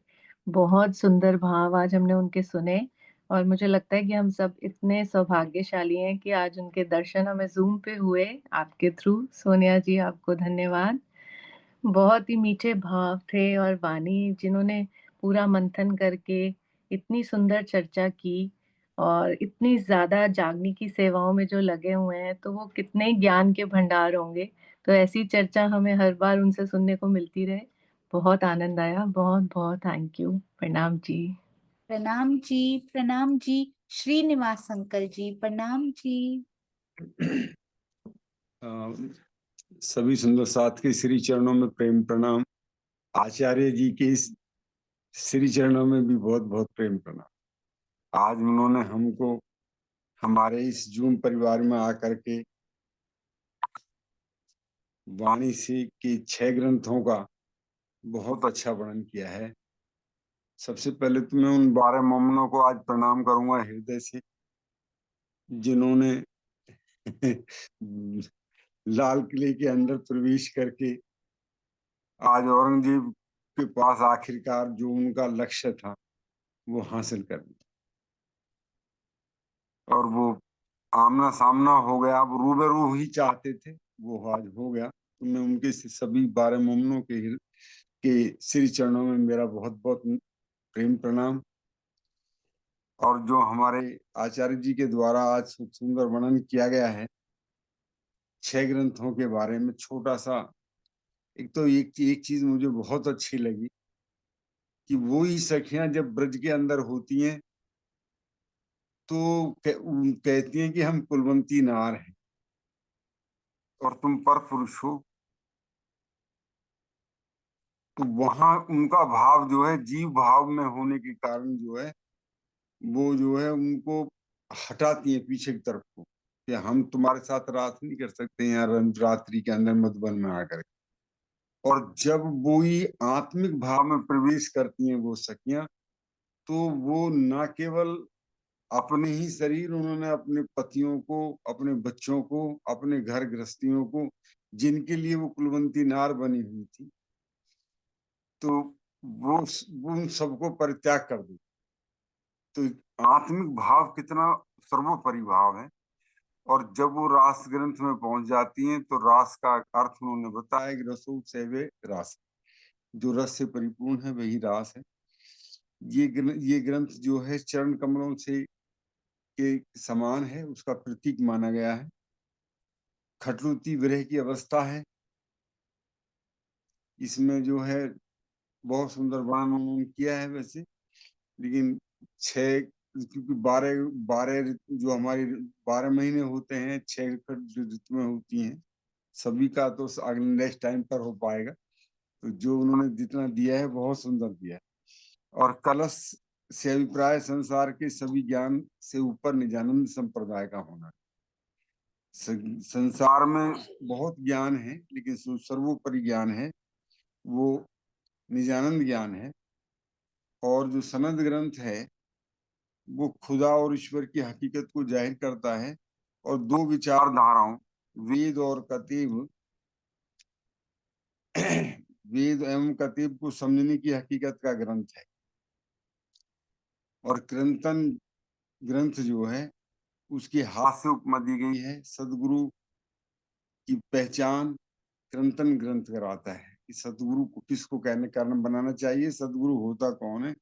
बहुत सुंदर भाव आज हमने उनके सुने, और मुझे लगता है कि हम सब इतने सौभाग्यशाली हैं कि आज उनके दर्शन हमें जूम पे हुए आपके थ्रू। सोनिया जी, आपको धन्यवाद। बहुत ही मीठे भाव थे, और वाणी जिन्होंने पूरा मंथन करके इतनी सुंदर चर्चा की, और इतनी ज्यादा जागने की सेवाओं में जो लगे हुए हैं, तो वो कितने ज्ञान के भंडार होंगे। तो ऐसी चर्चा हमें हर बार उनसे सुनने को मिलती रहे। बहुत आनंद आया। बहुत बहुत थैंक यू। प्रणाम जी। प्रणाम जी। प्रणाम जी। श्रीनिवास अंकल जी, प्रणाम जी। सभी सुंदर साथ के श्री चरणों में प्रेम प्रणाम। आचार्य जी के इस श्री चरणों में भी बहुत बहुत प्रेम प्रणाम। आज उन्होंने हमको हमारे इस जूम परिवार में आकर के वाणी से के 6 ग्रंथों का बहुत अच्छा वर्णन किया है। सबसे पहले तो मैं उन 12 मोमनों को आज प्रणाम करूंगा हृदय से, जिन्होंने लाल किले के अंदर प्रवेश करके आज औरंगजेब के पास आखिरकार जो उनका लक्ष्य था वो हासिल कर लिया, और वो आमना सामना हो गया। अब रूबरू ही चाहते थे, वो आज हो गया। तो मैं उनके सभी 12 मोमनों के श्री चरणों में मेरा बहुत बहुत प्रेम प्रणाम। और जो हमारे आचार्य जी के द्वारा आज सुंदर वर्णन किया गया है 6 ग्रंथों के बारे में, छोटा सा एक चीज मुझे बहुत अच्छी लगी कि वो ही सखियां जब ब्रज के अंदर होती हैं तो कहती हैं कि हम कुलवंती नार हैं और तुम पर पुरुष हो। तो वहां उनका भाव जो है जीव भाव में होने के कारण जो है वो जो है उनको हटाती है पीछे की तरफ को, कि हम तुम्हारे साथ रात नहीं कर सकते यहाँ रात्रि के अंदर मधुबन में आकर। और जब वो ही आत्मिक भाव में प्रवेश करती हैं वो सखियां, तो वो न केवल अपने ही शरीर, उन्होंने अपने पतियों को, अपने बच्चों को, अपने घर गृहस्थियों को, जिनके लिए वो कुलवंती नार बनी हुई थी, तो वो उन सबको परित्याग कर दी। तो आत्मिक भाव कितना सर्वोपरि भाव है। और जब वो रास ग्रंथ में पहुंच जाती हैं तो रास का अर्थ उन्होंने बताया कि रसो सेवे रास, जो रस से परिपूर्ण है वही रास है। ये ग्रंथ जो है चरण कमलों से के समान है, उसका प्रतीक माना गया है। खटरुति विरह की अवस्था है इसमें, जो है बहुत सुंदर वर्णन उन्होंने किया है वैसे। लेकिन 6, क्योंकि 12 जो हमारी 12 महीने होते हैं, 6 ऋतु में होती हैं, सभी का तो अगले नेक्स्ट टाइम पर हो पाएगा। तो जो उन्होंने जितना दिया है बहुत सुंदर दिया है। और कलश से अभिप्राय संसार के सभी ज्ञान से ऊपर निजानंद संप्रदाय का होना। संसार में बहुत ज्ञान है, लेकिन सर्वोपरि ज्ञान है वो निजानंद ज्ञान है। और जो सनद ग्रंथ है वो खुदा और ईश्वर की हकीकत को जाहिर करता है, और दो विचारधाराओं वेद और कतीब वेद एवं कतीब को समझने की हकीकत का ग्रंथ है। और कीर्तन ग्रंथ जो है उसकी हास्य उपमा दी गई है। सदगुरु की पहचान कीर्तन ग्रंथ कराता है कि सदगुरु को किसको कहने कारण बनाना चाहिए, सदगुरु होता कौन है।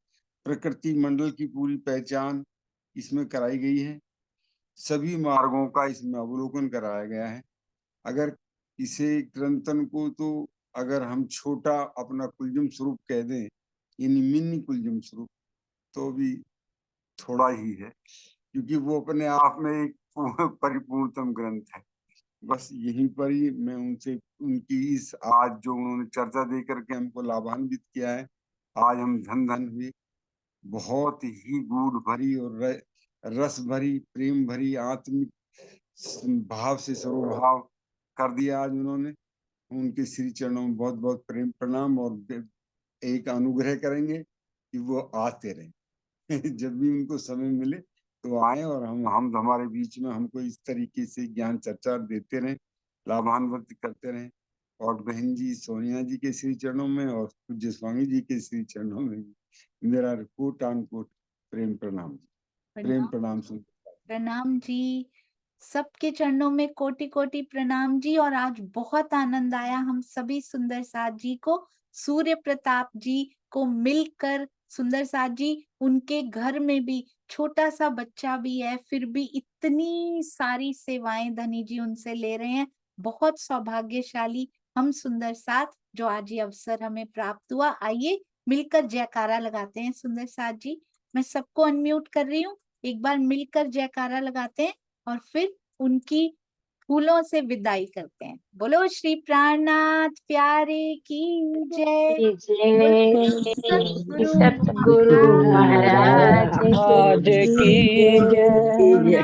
प्रकृति मंडल की पूरी पहचान इसमें कराई गई है। सभी मार्गों का इसमें अवलोकन कराया गया है। अगर इसे कीर्तन को तो अगर हम छोटा अपना कुलजुम स्वरूप कह दें, यानी मिनी कुलजुम स्वरूप, तो भी थोड़ा ही है, क्योंकि वो अपने आप में एक परिपूर्णतम ग्रंथ है। बस यहीं पर ही मैं उनसे उनकी इस आज जो उन्होंने चर्चा दे करके हमको लाभान्वित किया है, आज हम धन धन हुए। बहुत ही गूढ़ भरी और रस भरी प्रेम भरी आत्मिक भाव से स्वभाव कर दिया आज उन्होंने। उनके श्री चरणों में बहुत बहुत प्रेम प्रणाम, और एक अनुग्रह करेंगे कि वो आते रहें जब भी उनको समय मिले तो आए, और हम हमारे बीच में हमको इस तरीके से ज्ञान चर्चा देते रहें, लाभान्वित करते रहें। और बहन जी सोनिया जी के श्री चरणों में और पूज्य स्वामी जी के श्री चरणों में मेरा कोट आन कोट प्रेम प्रणाम। प्रेम प्रणाम सुन प्रणाम जी, सबके चरणों में कोटि कोटि प्रणाम जी। और आज बहुत आनंद आया हम सभी सुंदर साथ जी को, सूर्य प्रताप जी को मिलकर। सुंदर साथ जी उनके घर में भी छोटा सा बच्चा भी है, फिर भी इतनी सारी सेवाएं धनी जी उनसे ले रहे हैं। बहुत सौभाग्यशाली हम सुंदर साथ जो आज ये अवसर हमें प्राप्त हुआ। आइए मिलकर जयकारा लगाते हैं सुंदर साथ जी। मैं सबको अनम्यूट कर रही हूँ, एक बार मिलकर जयकारा लगाते हैं और फिर उनकी फूलों से विदाई करते हैं। बोलो श्री प्राणनाथ प्यारे की जय। सतगुरु महाराज की जय।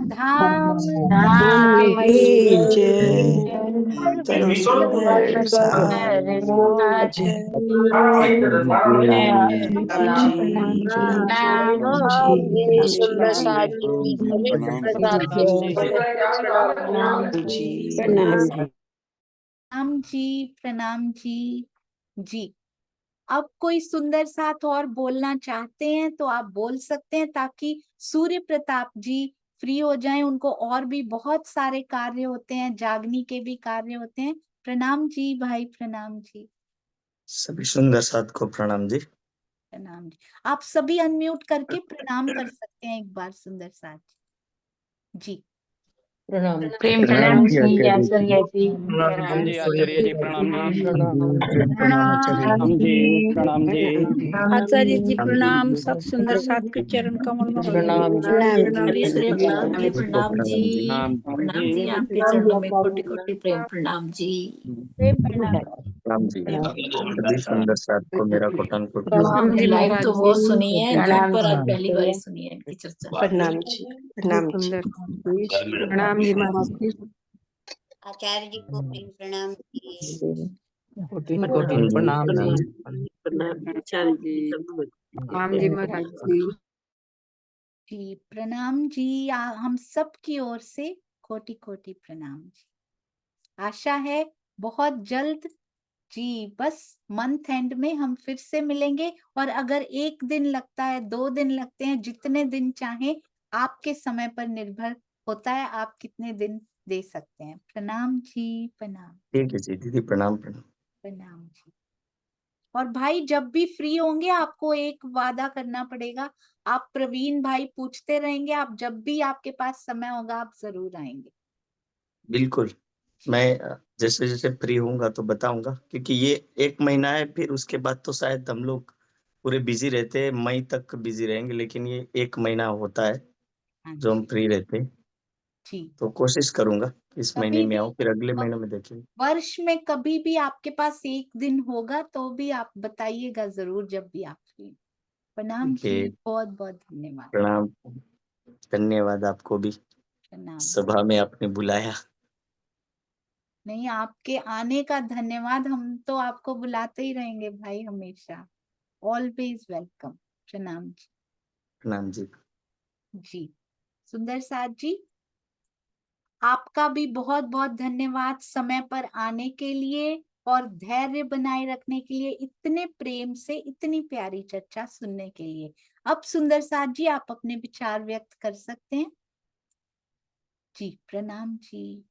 धाम धाम की जय। सुंदर साज सुंदर साज प्रणाम जी, प्रणाम जी। जी अब कोई सुंदर साथ और बोलना चाहते हैं तो आप बोल सकते हैं, ताकि सूर्य प्रताप जी फ्री हो जाएं। उनको और भी बहुत सारे कार्य होते हैं, जागनी के भी कार्य होते हैं। प्रणाम जी भाई, प्रणाम जी। सभी सुंदर साथ को प्रणाम जी। प्रणाम जी। आप सभी अनम्यूट करके प्रणाम कर सकते हैं एक बार सुंदर साथ जी। प्रणाम प्रणाम जी आचार्य जी। आचार्य जी। प्रणाम जी आचार्य जी, प्रणाम जी। प्रणाम प्रणाम जी। आचार्य जी प्रणाम। सब सुंदर साथ के चरण कमल में प्रणाम हरि सूर्य प्रताप जी प्रणाम जी। प्रणाम जी, आपके चरणों में कोटि कोटि प्रेम प्रणाम जी। प्रणाम जी। सभी सुंदर साथ को मेरा कोटन कोट हमने लाइव तो बहुत सुनी है, प्रणाम यूट्यूब पर आज जी। पहली बार सुनी है इनकी चर्चा। प्रणाम जी। प्रणाम जी। प्रणाम जी महाराज जी। आचार्य जी को प्रेम प्रणाम जी। प्रणाम जी। प्रणाम जी महाराज जी। जी प्रणाम जी। हम सब की ओर से कोटि कोटि प्रणाम जी। आशा है बहुत जल्द जी, बस मंथ एंड में हम फिर से मिलेंगे। और अगर एक दिन लगता है, 2 दिन लगते हैं, जितने दिन चाहे, आपके समय पर निर्भर होता है आप कितने दिन दे सकते हैं। प्रणाम जी, प्रणाम। ठीक है जी दीदी, प्रणाम प्रणाम। प्रणाम जी। और भाई जब भी फ्री होंगे आपको एक वादा करना पड़ेगा, आप प्रवीण भाई पूछते रहेंगे, आप जब भी आपके पास समय होगा आप जरूर आएंगे। बिल्कुल, मैं जैसे जैसे फ्री होऊंगा तो बताऊंगा, क्योंकि ये 1 महीना है, फिर उसके बाद तो शायद हम लोग पूरे बिजी रहते हैं, मई तक बिजी रहेंगे, लेकिन ये 1 महीना होता है जो हम फ्री रहते हैं, जी तो कोशिश करूंगा इस महीने कभी में भी आऊं, फिर अगले महीने में देखेंगे। वर्ष में कभी भी आपके पास एक दिन होगा तो भी आप बताइएगा जरूर, जब भी आप फ्री। प्रणाम ठीक है, जी, बहुत बहुत धन्यवाद। प्रणाम, धन्यवाद आपको भी, प्रणाम। सभा में आपने बुलाया। नहीं, आपके आने का धन्यवाद, हम तो आपको बुलाते ही रहेंगे भाई, हमेशा। Always welcome. प्रणाम जी। प्रणाम जी। जी सुंदर साथ जी, आपका भी बहुत बहुत धन्यवाद समय पर आने के लिए और धैर्य बनाए रखने के लिए, इतने प्रेम से इतनी प्यारी चर्चा सुनने के लिए। अब सुंदर साथ जी, आप अपने विचार व्यक्त कर सकते हैं। जी प्रणाम जी।